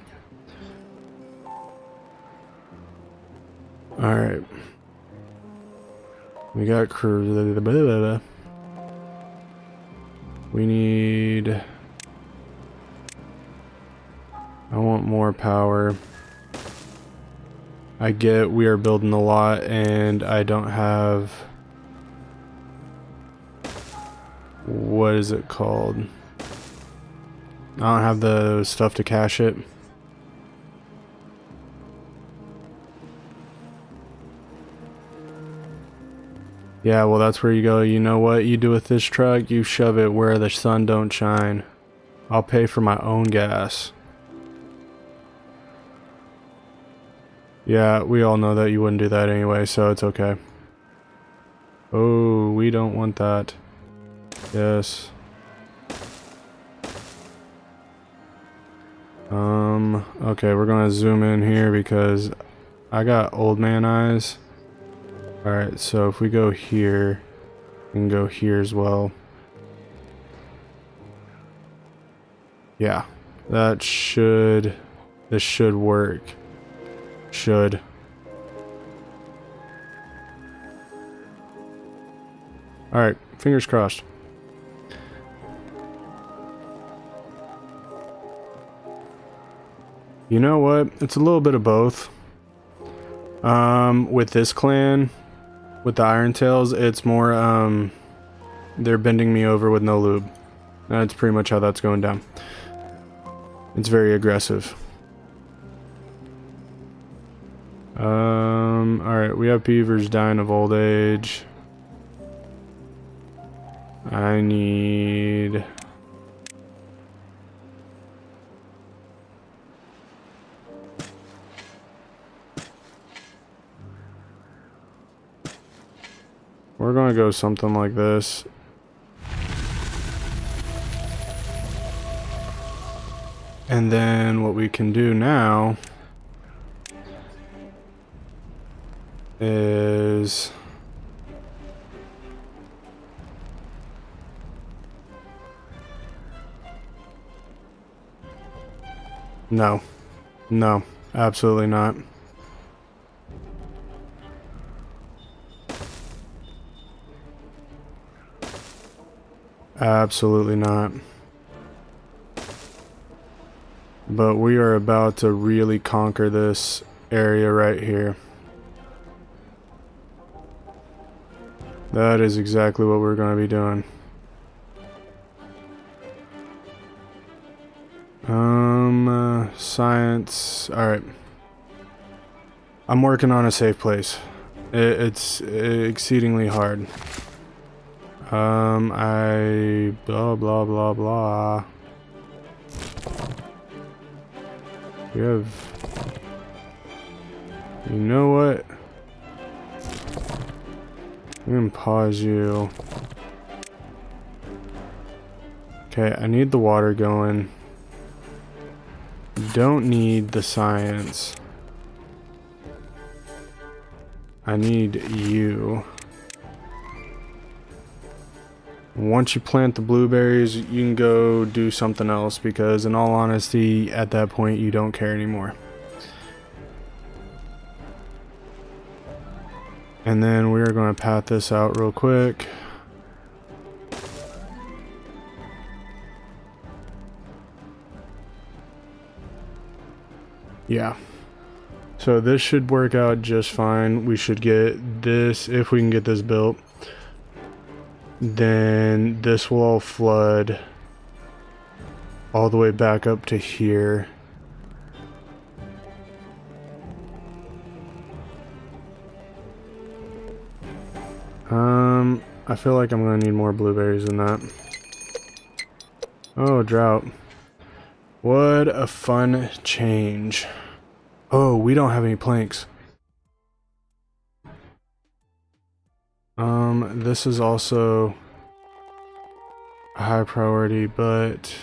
Alright. We got crew... We need... I want more power. I get we are building a lot and I don't have... What is it called? I don't have the stuff to cache it. Yeah, well that's where you go. You know what you do with this truck? You shove it where the sun don't shine. I'll pay for my own gas. Yeah, we all know that you wouldn't do that anyway, so it's okay. Oh, we don't want that. Yes. Okay, we're gonna zoom in here because I got old man eyes. Alright, so if we go here, we can go here as well. Yeah, this should work. Should. Alright, fingers crossed. You know what? It's a little bit of both. With this clan, with the Iron Tails, it's more, they're bending me over with no lube. That's pretty much how that's going down. It's very aggressive. Alright, we have beavers dying of old age. I need... We're gonna go something like this. And then what we can do now is no, absolutely not. Absolutely not. But we are about to really conquer this area right here. That is exactly what we're going to be doing. Science. Alright. I'm working on a safe place. It's exceedingly hard. I blah blah blah blah. We have, you know what? I'm gonna pause you. Okay, I need the water going. Don't need the science. I need you. Once you plant the blueberries, you can go do something else, because in all honesty, at that point, you don't care anymore. And then we're going to pat this out real quick. Yeah. So this should work out just fine. We should get this, if we can get this built. Then this will all flood all the way back up to here. I feel like I'm gonna need more blueberries than that. Oh, drought. What a fun change. Oh, we don't have any planks. This is also a high priority, but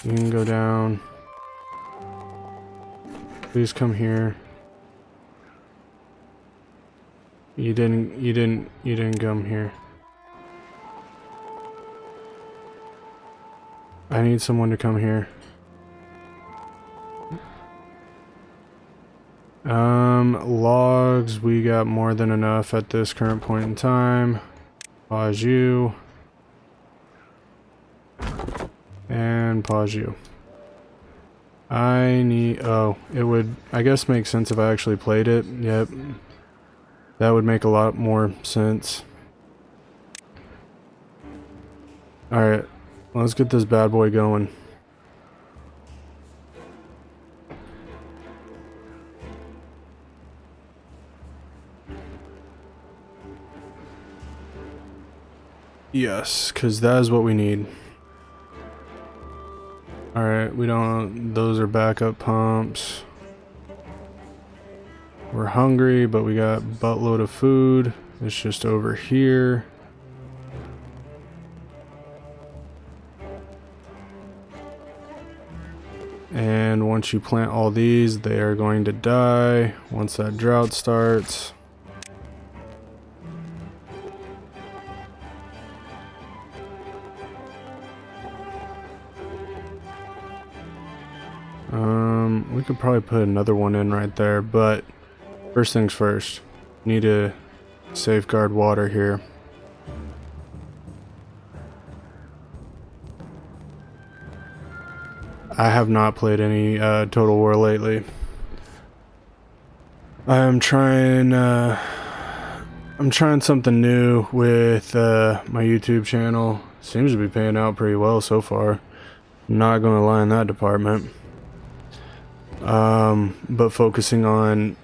you can go down. Please come here. You didn't come here. I need someone to come here. Logs, we got more than enough at this current point in time. Pause you. And pause you. I need, oh, it would, I guess, make sense if I actually played it. Yep. That would make a lot more sense. Alright, let's get this bad boy going. Yes, because that is what we need. Alright, we don't, those are backup pumps. We're hungry, but we got a buttload of food. It's just over here. And once you plant all these, they are going to die once that drought starts. We could probably put another one in right there, but first things first, need to safeguard water here. I have not played any Total War lately. I am trying I'm trying something new with my YouTube channel. Seems to be paying out pretty well so far. Not gonna lie in that department. But focusing on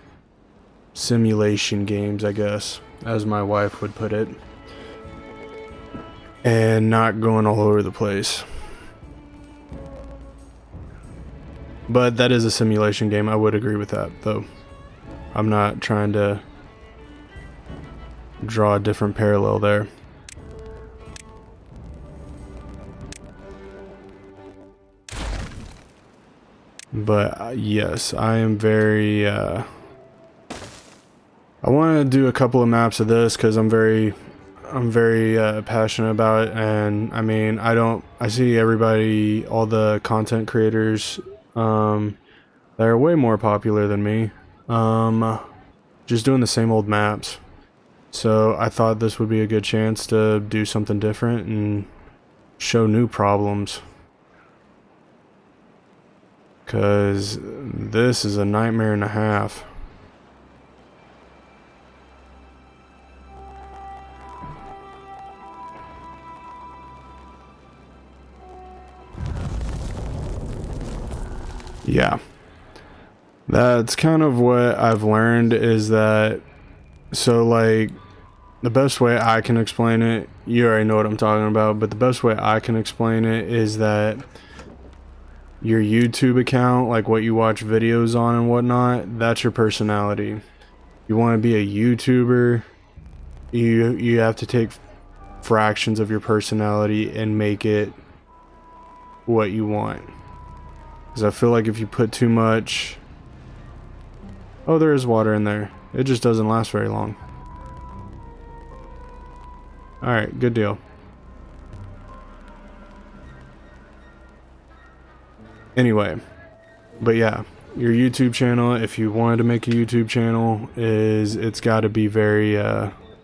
simulation games, I guess, as my wife would put it. And not going all over the place. But that is a simulation game. I would agree with that, though. I'm not trying to draw a different parallel there. But yes, I am very I want to do a couple of maps of this because I'm very passionate about it. And I mean, I see everybody, all the content creators that are way more popular than me, just doing the same old maps. So I thought this would be a good chance to do something different and show new problems. Cause this is a nightmare and a half. Yeah. That's kind of what I've learned is that, so like, the best way I can explain it, you already know what I'm talking about, but the best way I can explain it is that your YouTube account, like what you watch videos on and whatnot, that's your personality. You want to be a YouTuber, you have to take fractions of your personality and make it what you want. Because I feel like if you put too much... Oh, there is water in there. It just doesn't last very long. Alright, good deal. Anyway, but yeah, your YouTube channel, if you wanted to make a YouTube channel, it's got to be very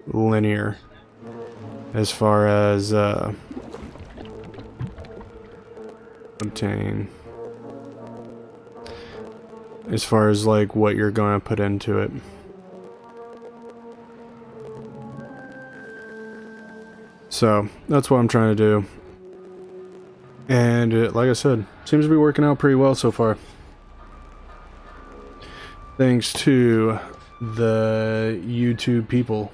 linear as far as obtain, as far as like what you're going to put into it. So that's what I'm trying to do. And like I said, seems to be working out pretty well so far. Thanks to the YouTube people.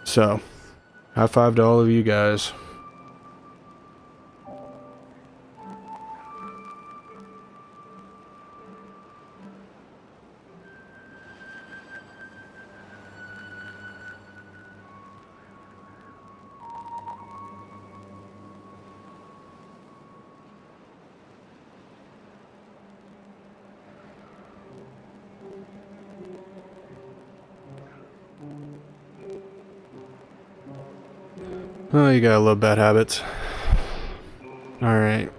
So, high five to all of you guys. Oh, you got a little bad habits. Alright.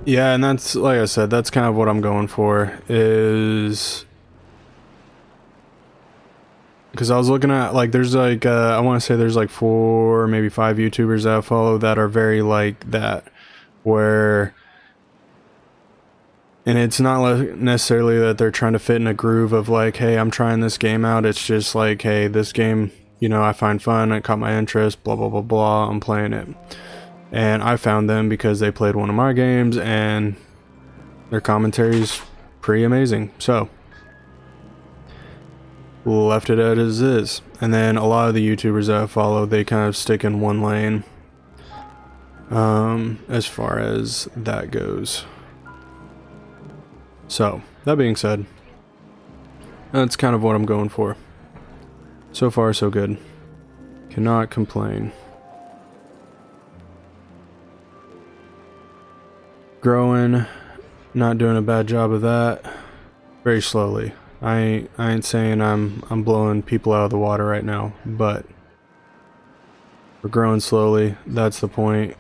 Yeah, and that's, like I said, that's kind of what I'm going for, is... Because I was looking at, like, there's like, I want to say there's like 4, maybe 5 YouTubers that I follow that are very like that, where... And it's not necessarily that they're trying to fit in a groove of like, hey, I'm trying this game out. It's just like, hey, this game, you know, I find fun, it caught my interest, blah, blah, blah, blah, I'm playing it. And I found them because they played one of my games and their commentary's pretty amazing. So... left it as is. And then a lot of the YouTubers that I follow, they kind of stick in one lane as far as that goes. So that being said, that's kind of what I'm going for. So far so good. Cannot complain. Growing, not doing a bad job of that. Very slowly. I ain't saying I'm blowing people out of the water right now, but we're growing slowly. That's the point.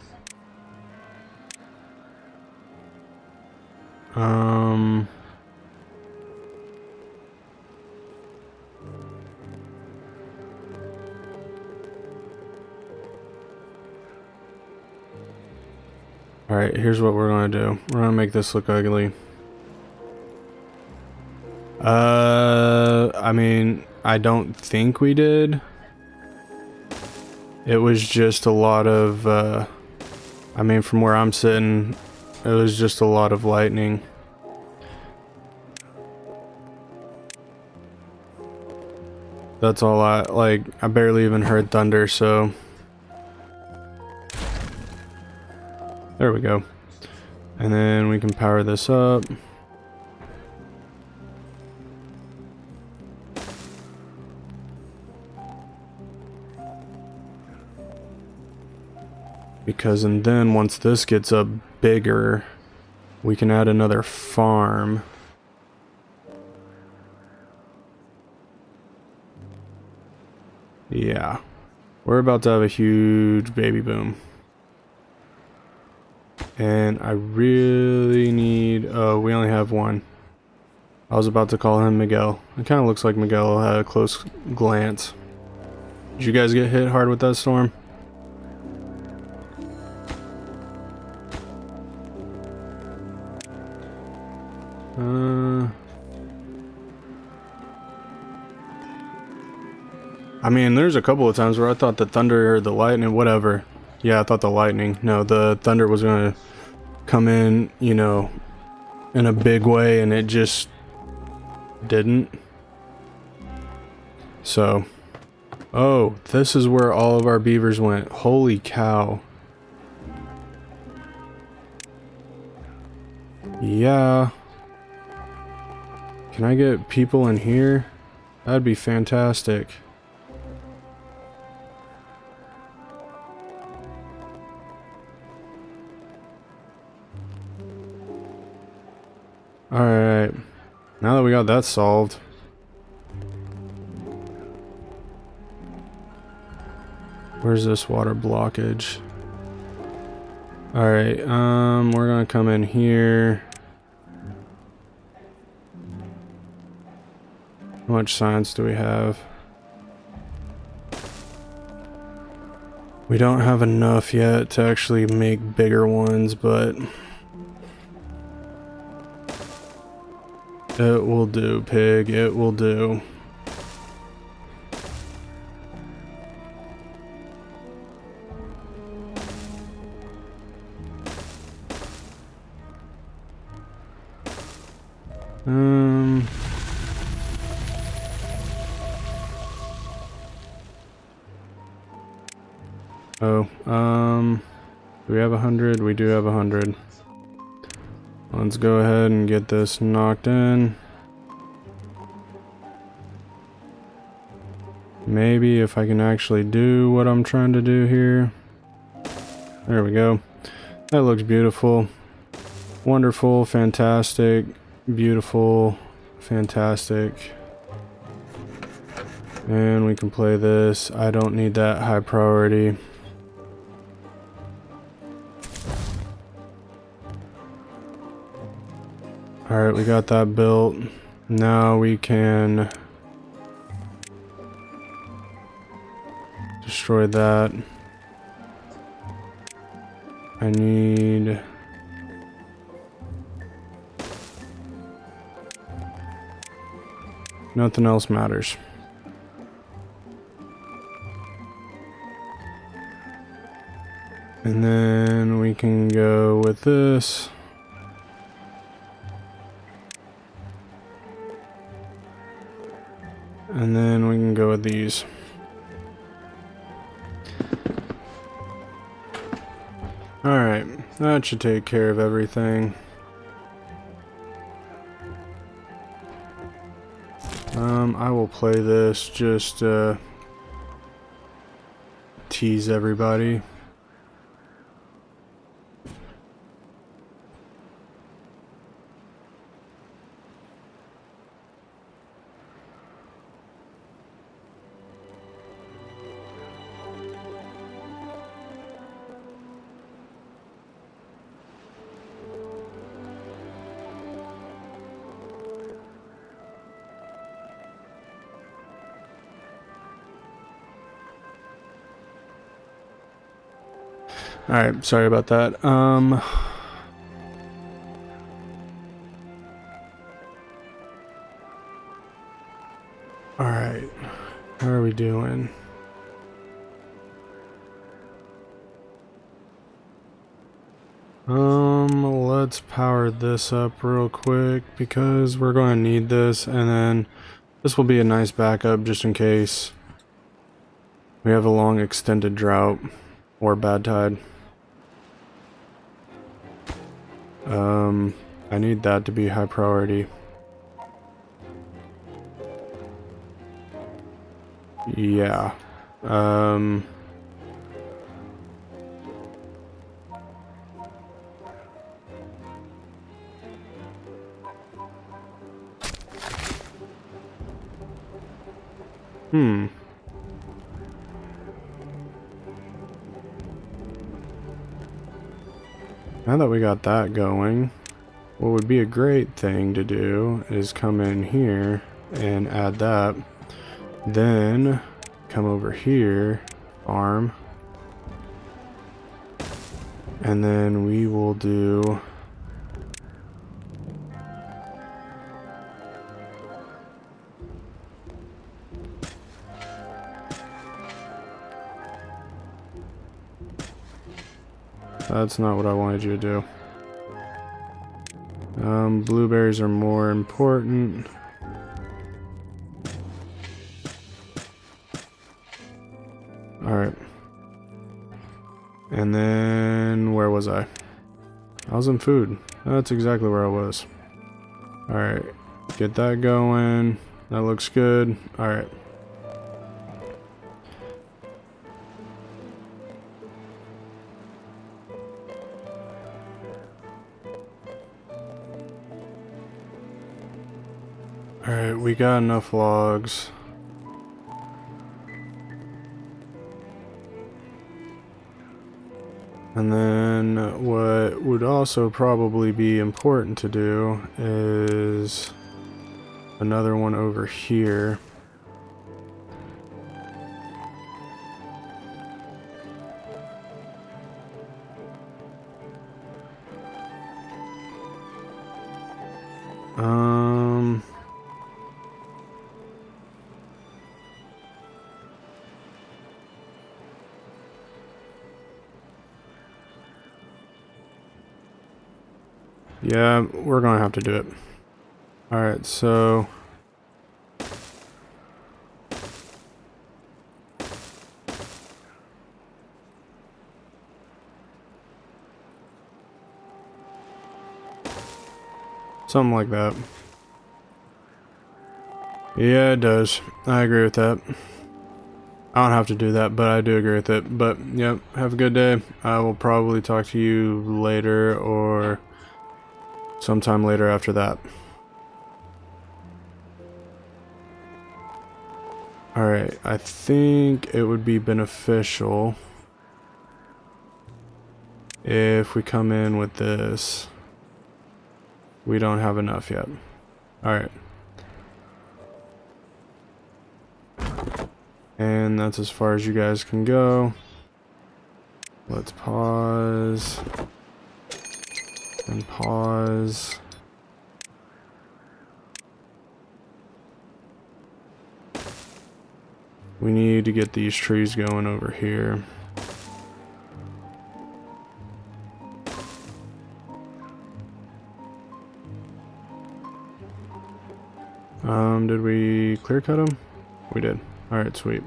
Alright, here's what we're gonna do. We're gonna make this look ugly. I mean, I don't think we did. It was just a lot of, I mean, from where I'm sitting, it was just a lot of lightning. That's all I barely even heard thunder, so. There we go. And then we can power this up. Because and then once this gets up bigger, we can add another farm. Yeah. We're about to have a huge baby boom. And I really need... Oh, we only have one. I was about to call him Miguel. It kind of looks like Miguel had a close glance. Did you guys get hit hard with that storm? I mean, there's a couple of times where I thought the thunder or the lightning, whatever. Yeah, I thought the lightning. No, the thunder was gonna come in, you know, in a big way, and it just didn't. So, oh, this is where all of our beavers went. Holy cow. Yeah. Can I get people in here? That'd be fantastic. Alright, now that we got that solved. Where's this water blockage? Alright, we're gonna come in here. How much science do we have? We don't have enough yet to actually make bigger ones, but it will do, pig. It will do. Do we have 100? We do have 100. Let's go ahead and get this knocked in. Maybe if I can actually do what I'm trying to do here. There we go. That looks beautiful. Wonderful, fantastic, beautiful, fantastic. And we can play this. I don't need that high priority. Alright, we got that built. Now we can destroy that. I need... Nothing else matters. And then we can go with this. And then we can go with these. Alright, that should take care of everything. I will play this just to tease everybody. Alright, sorry about that. Alright. How are we doing? Let's power this up real quick because we're going to need this, and then this will be a nice backup just in case we have a long extended drought or bad tide. I need that to be high priority. Yeah. Now that we got that going, what would be a great thing to do is come in here and add that. Then come over here, farm. And then we will do that's not what I wanted you to do. Blueberries are more important. Alright. And then, where was I? I was in food. That's exactly where I was. Alright. Get that going. That looks good. Alright. Alright, we got enough logs. And then what would also probably be important to do is another one over here. Yeah, we're gonna have to do it. Alright, so something like that. Yeah, it does. I agree with that. I don't have to do that, but I do agree with it. But, yep, have a good day. I will probably talk to you later or sometime later after that. Alright, I think it would be beneficial if we come in with this. We don't have enough yet. Alright. And that's as far as you guys can go. Let's pause. And pause. We need to get these trees going over here. Did we clear cut them? We did. Alright, sweet.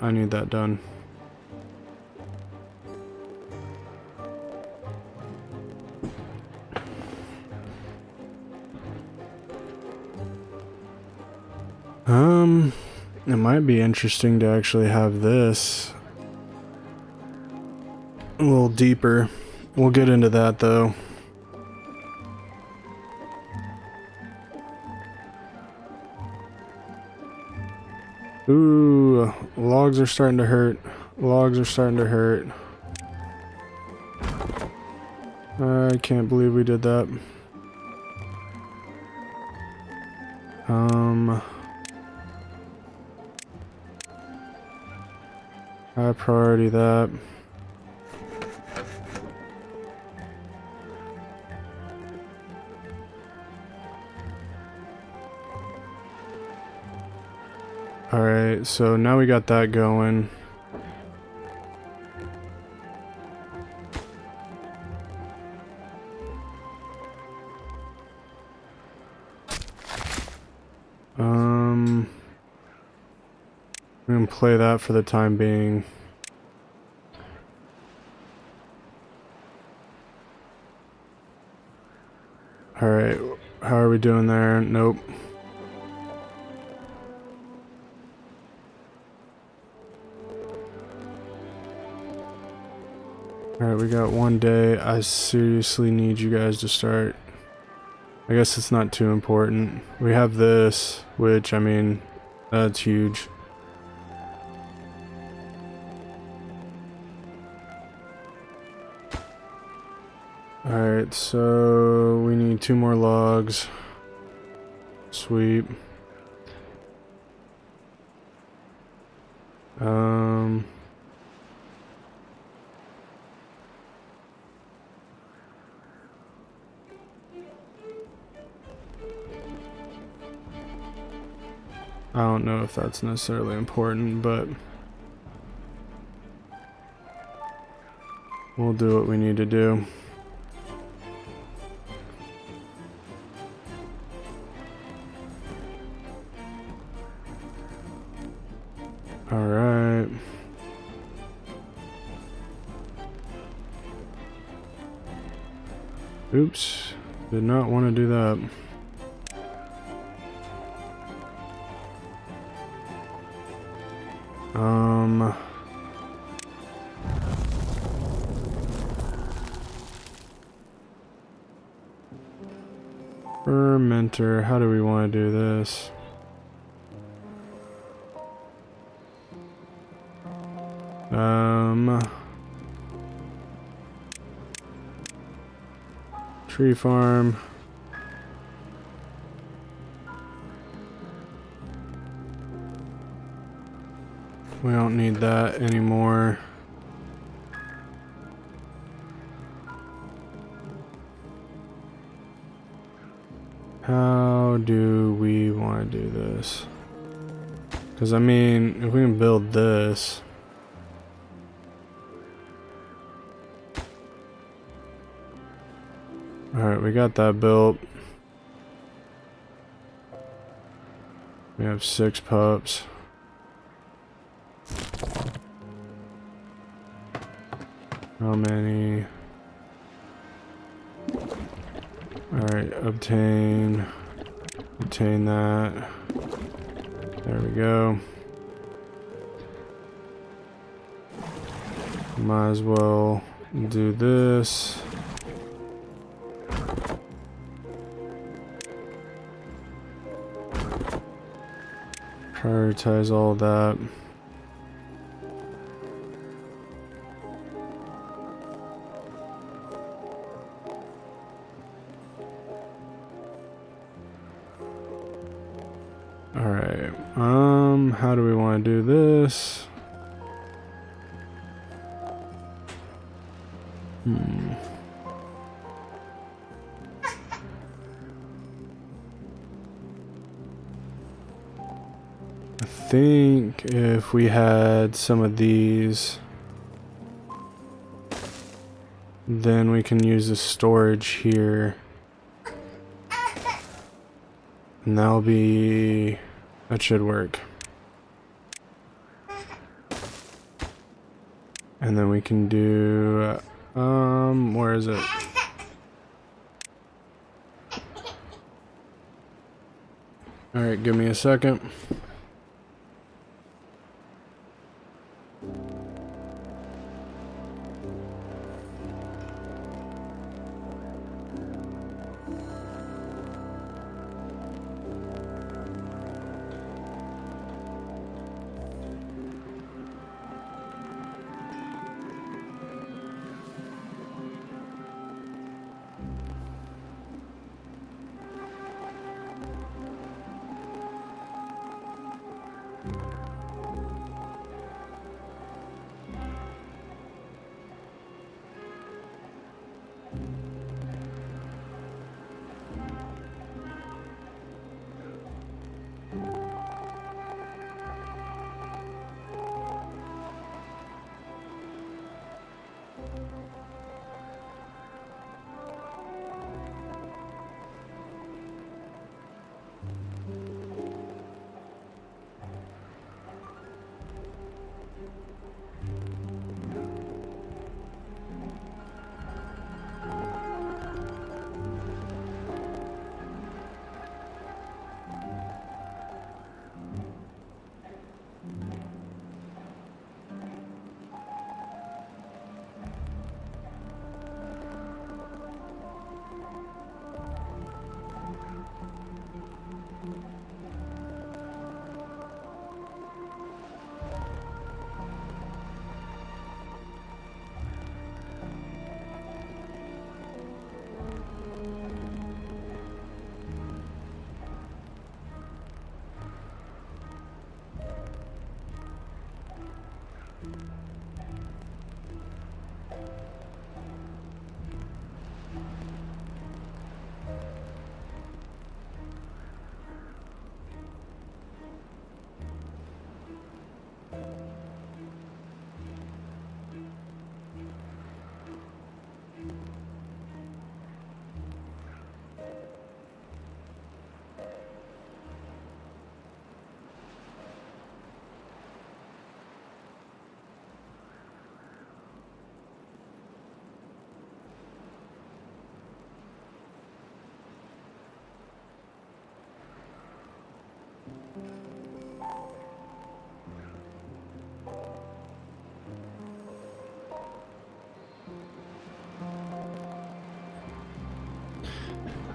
I need that done. It might be interesting to actually have this a little deeper. We'll get into that though. Ooh, logs are starting to hurt. Logs are starting to hurt. I can't believe we did that. High priority that. Alright, so now we got that going. I'm gonna play that for the time being. Alright, how are we doing there? Nope. Alright, we got 1 day. I seriously need you guys to start. I guess it's not too important. We have this, which, I mean, that's huge. Alright, so we need 2 more logs. Sweet. I don't know if that's necessarily important, but we'll do what we need to do. Alright. Oops. Did not want to do that. Fermenter, how do we want to do this? Tree farm. We don't need that anymore. How do we want to do this? Because, I mean, if we can build this... Alright, we got that built. We have 6 pups. How many? Alright, obtain that. There we go. Might as well do this. Prioritize all that. Alright, how do we want to do this? I think if we had some of these, then we can use the storage here. And that should work. And then we can do, where is it? Alright, give me a second.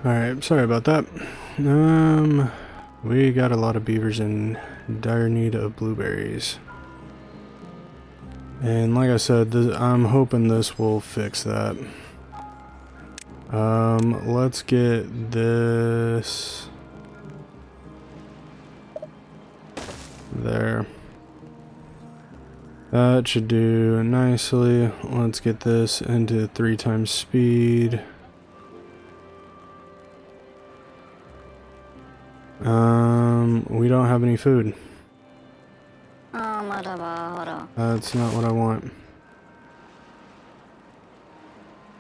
Alright, sorry about that. We got a lot of beavers in dire need of blueberries. And like I said, I'm hoping this will fix that. Let's get this there. That should do nicely. Let's get this into 3 times speed. We don't have any food. That's not what I want.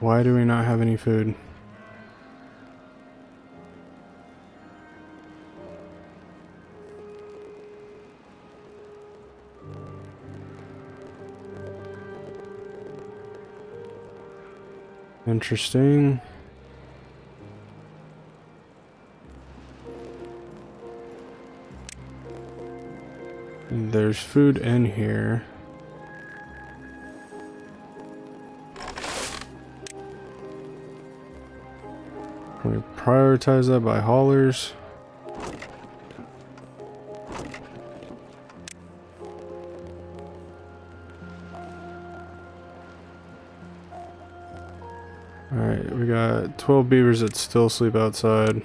Why do we not have any food? Interesting. There's food in here. Can we prioritize that by haulers? Alright, we got 12 beavers that still sleep outside.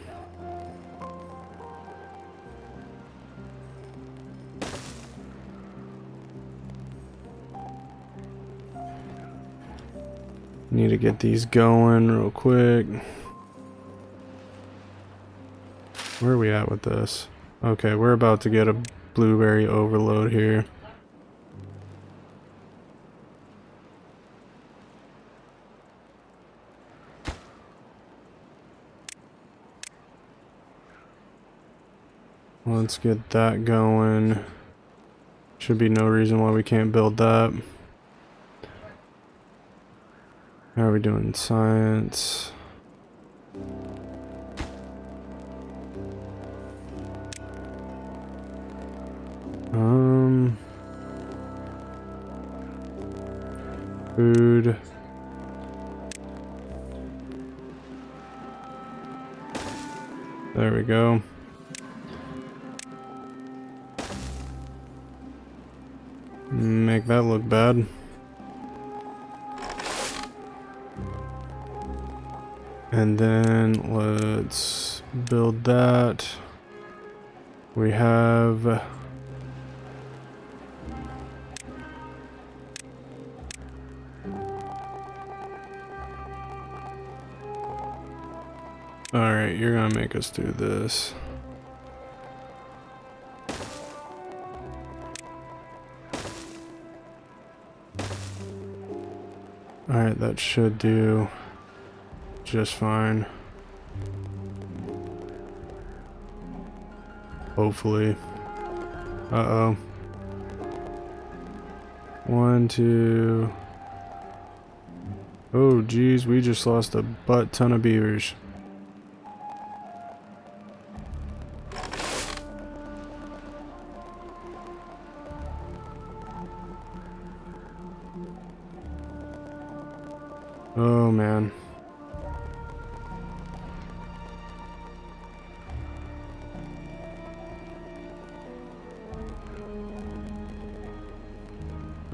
Need to get these going real quick. Where are we at with this? Okay, we're about to get a blueberry overload here. Let's get that going. Should be no reason why we can't build that. How are we doing? Science. Food. There we go. Make that look bad. And then let's build that. We have alright, you're gonna make us do this. Alright, that should do just fine. Hopefully. Uh-oh. 1, 2. Oh, geez, we just lost a butt ton of beavers. Oh, man.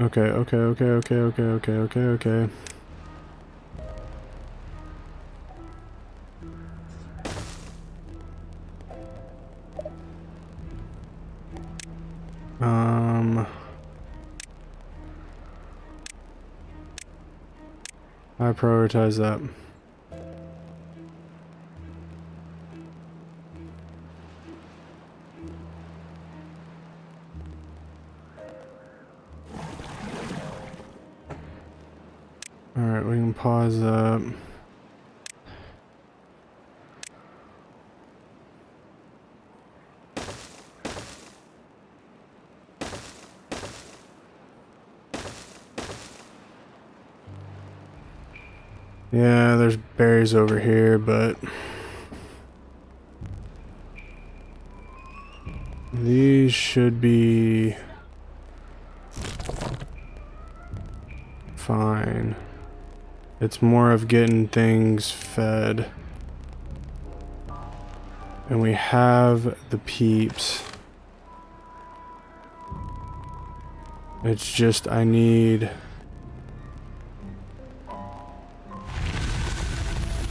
Okay. I prioritize that. Alright, we can pause that. Yeah, there's berries over here, but these should be fine. It's more of getting things fed. And we have the peeps. It's just I need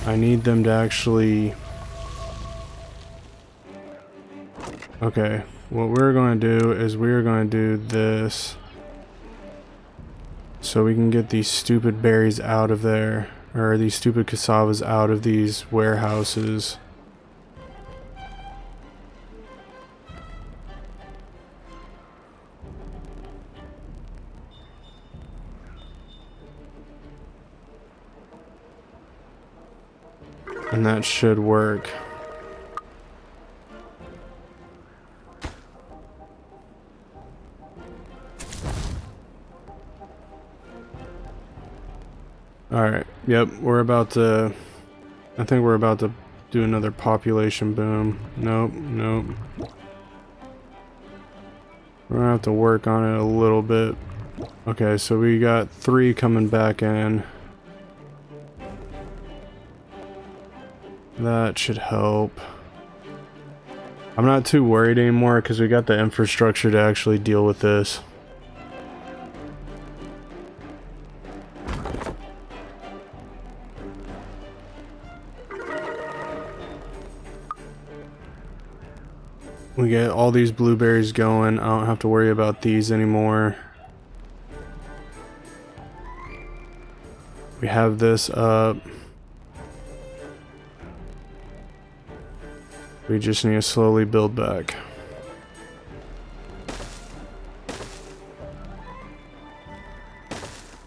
them to actually... Okay, what we're going to do is we're going to do this so we can get these stupid berries out of there, or these stupid cassavas out of these warehouses. And that should work. Alright, yep, we're about to... I think we're about to do another population boom. Nope, nope. We're gonna have to work on it a little bit. Okay, so we got 3 coming back in. That should help. I'm not too worried anymore because we got the infrastructure to actually deal with this. We get all these blueberries going. I don't have to worry about these anymore. We have this up. We just need to slowly build back.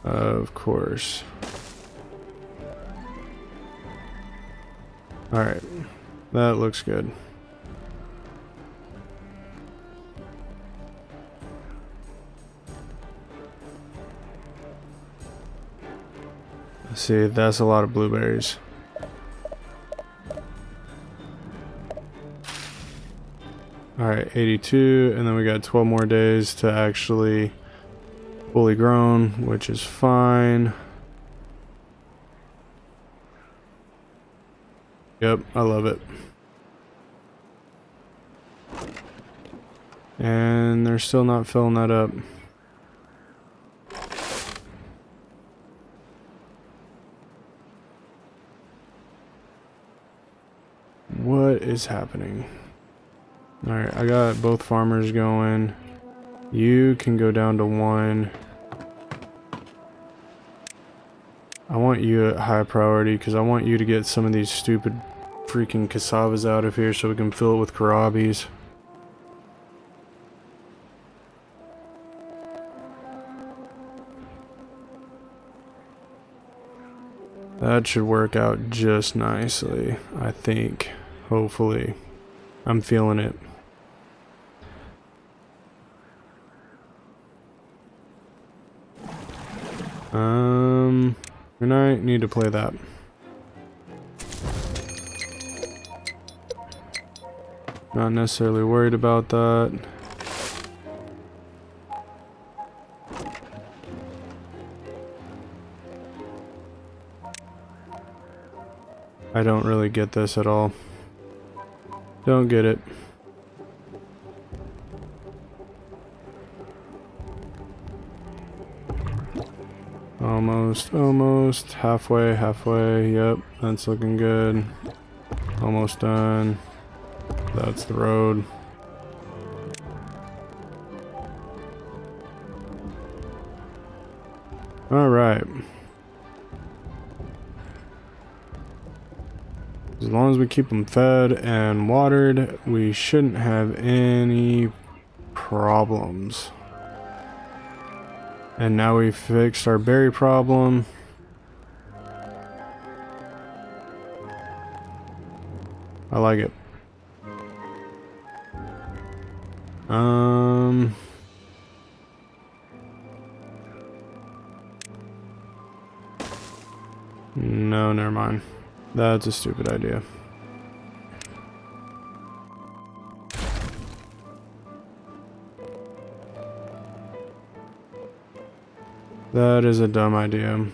Of course. Alright. That looks good. See, that's a lot of blueberries. Alright, 82, and then we got 12 more days to actually fully grown, which is fine. Yep, I love it. And they're still not filling that up. What is happening? Alright, I got both farmers going. You can go down to 1. I want you at high priority because I want you to get some of these stupid freaking cassavas out of here so we can fill it with kohlrabies. That should work out just nicely, I think. Hopefully. I'm feeling it. And I need to play that. Not necessarily worried about that. I don't really get this at all. Don't get it. Almost. Halfway. Yep, that's looking good. Almost done. That's the road. Alright. As long as we keep them fed and watered, we shouldn't have any problems. And now we fixed our berry problem. I like it. No, never mind. That's a stupid idea. That is a dumb idea.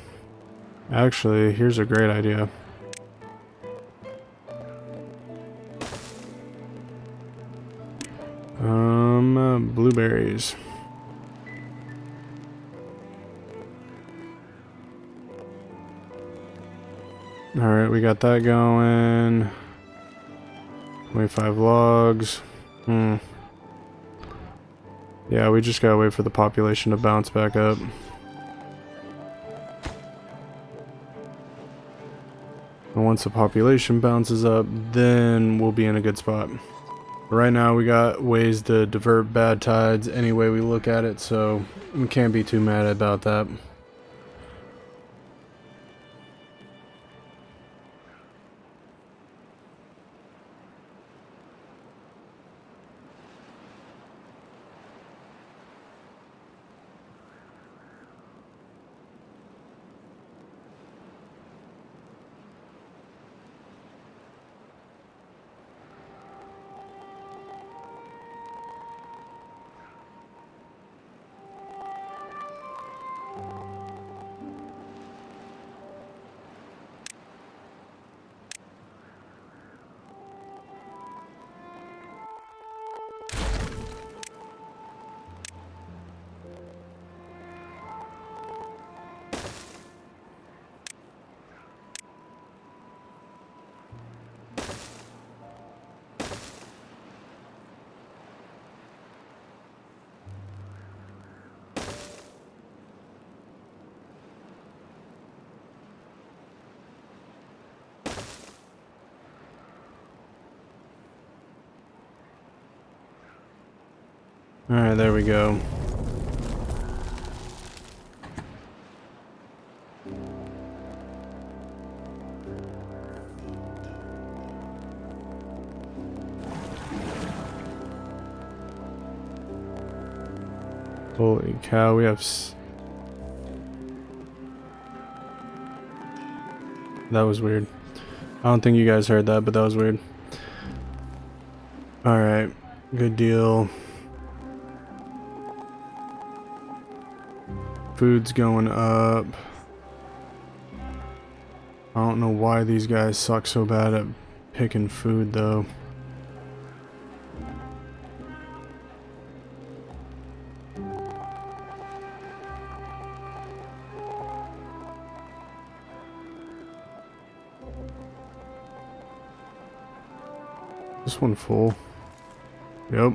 Actually, here's a great idea. blueberries. Alright, we got that going. 25 logs. Yeah, we just gotta wait for the population to bounce back up. And once the population bounces up, then we'll be in a good spot. Right now we got ways to divert bad tides any way we look at it, so we can't be too mad about that. Alright, there we go. Holy cow, we have that was weird. I don't think you guys heard that, but that was weird. Alright, good deal. Food's going up. I don't know why these guys suck so bad at picking food though. This one full. Yep.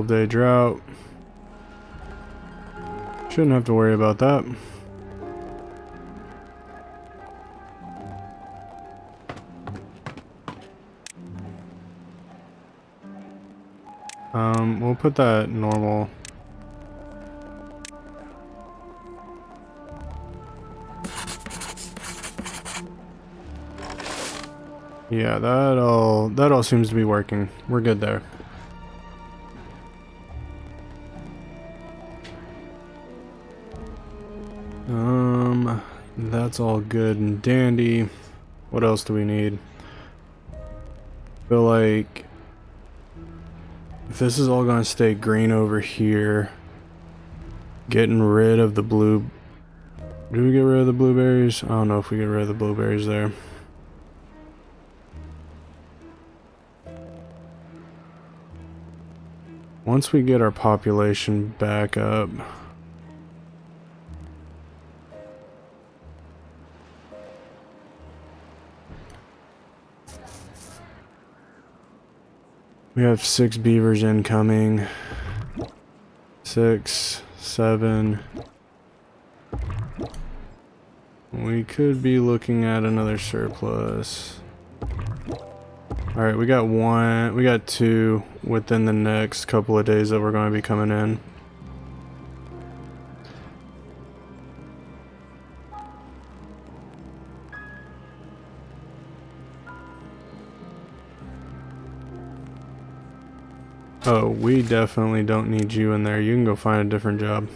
Day drought. Shouldn't have to worry about that. We'll put that normal. Yeah, that all seems to be working. We're good there. That's all good and dandy. What else do we need? I feel like if this is all gonna stay green over here, getting rid of the blue. Do we get rid of the blueberries? I don't know if we get rid of the blueberries there. Once we get our population back up, we have 6 beavers incoming. 6, 7. We could be looking at another surplus. Alright, we got 2 within the next couple of days that we're going to be coming in. Oh, we definitely don't need you in there. You can go find a different job.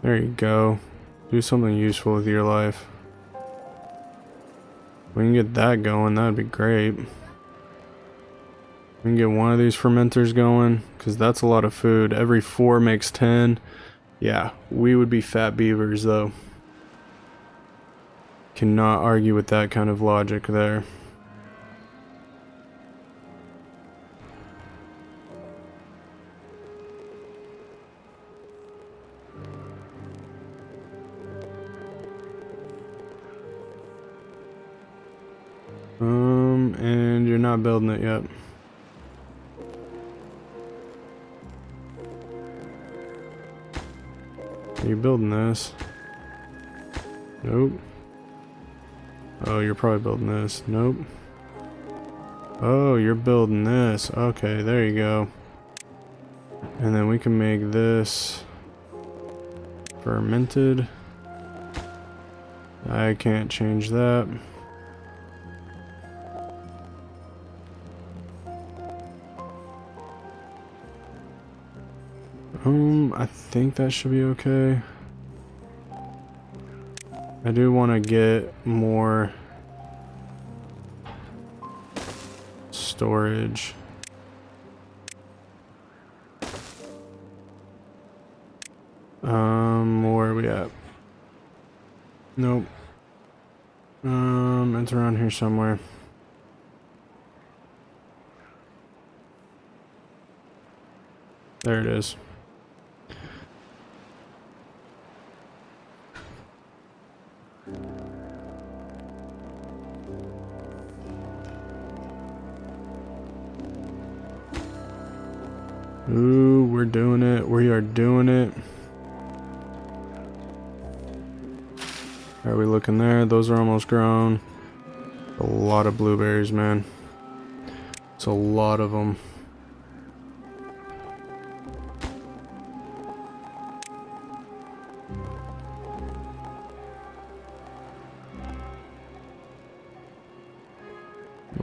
There you go. Do something useful with your life. We can get that going, that'd be great. We can get one of these fermenters going, because that's a lot of food. Every 4 makes 10. Yeah, we would be fat beavers though. Cannot argue with that kind of logic there. And you're not building it yet. Are you building this? Nope. Oh, you're probably building this. Nope. Oh, you're building this. Okay, there you go. And then we can make this fermented. I can't change that. I think that should be okay. I do want to get more storage. Where are we at? Nope. It's around here somewhere. There it is. Ooh, we're doing it. We are doing it. How are we looking there? Those are almost grown. A lot of blueberries, man. It's a lot of them.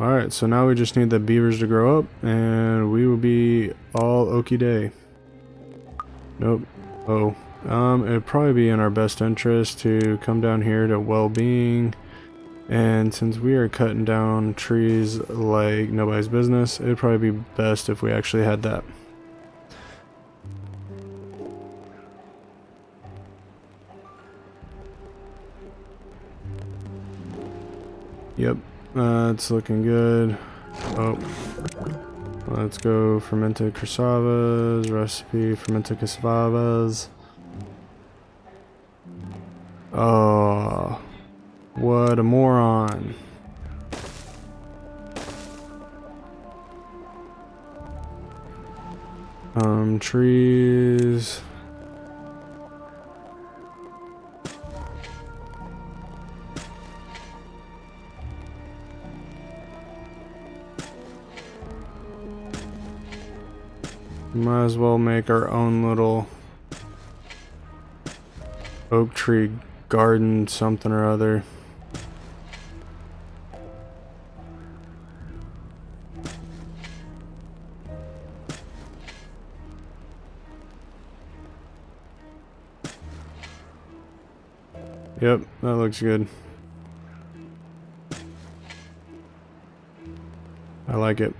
Alright, so now we just need the beavers to grow up and we will be all okie day. Nope. Oh. It'd probably be in our best interest to come down here to well-being, and since we are cutting down trees like nobody's business, it'd probably be best if we actually had that. Yep, it's looking good. Oh, let's go fermented cassavas, recipe fermented cassavas. Oh, what a moron. Trees. Might as well make our own little oak tree garden something or other. Yep, that looks good. I like it.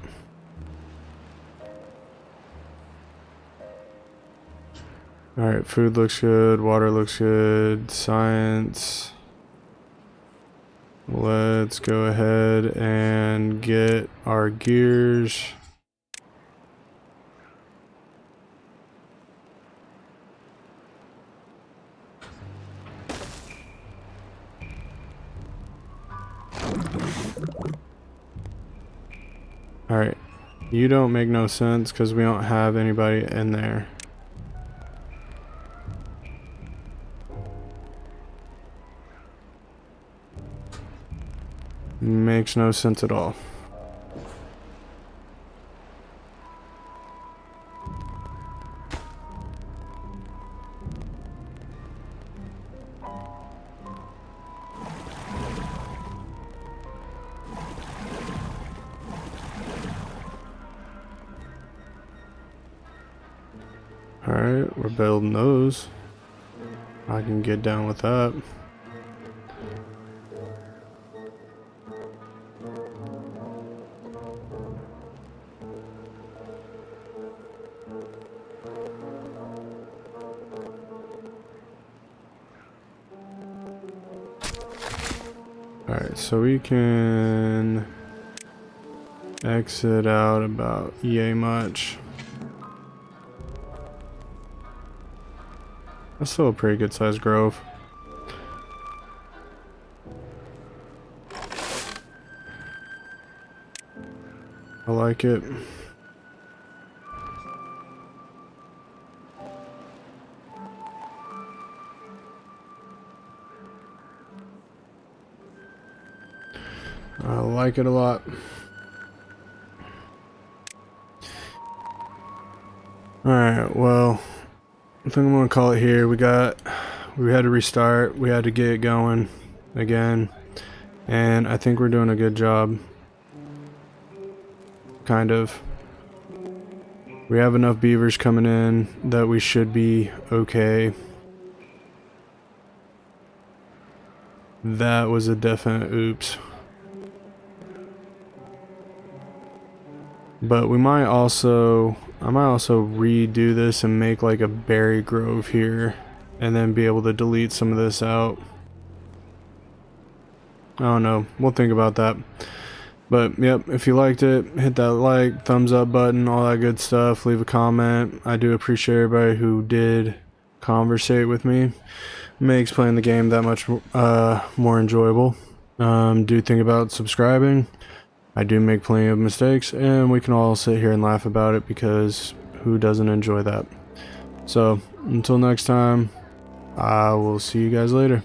Alright, food looks good, water looks good, science. Let's go ahead and get our gears. Alright, you don't make no sense because we don't have anybody in there. Makes no sense at all. Alright, we're building those. I can get down with that. Alright, so we can exit out about yay much. That's still a pretty good sized grove. I like it. I like it a lot. Alright, well, I think I'm gonna call it here. We had to restart, we had to get it going again, and I think we're doing a good job. Kind of. We have enough beavers coming in that we should be okay. That was a definite oops. But I might also redo this and make like a berry grove here and then be able to delete some of this out. I don't know, we'll think about that. But yep, if you liked it, hit that like, thumbs up button, all that good stuff. Leave a comment. I do appreciate everybody who did conversate with me. It makes playing the game that much more enjoyable. Do think about subscribing. I do make plenty of mistakes, and we can all sit here and laugh about it because who doesn't enjoy that? So, until next time, I will see you guys later.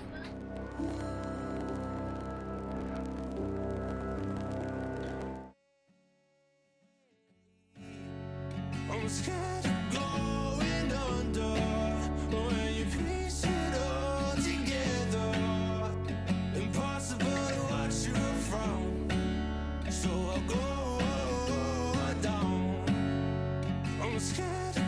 I'm scared of going under when you piece it all together. Impossible to watch you from, so I'll go down. I'm scared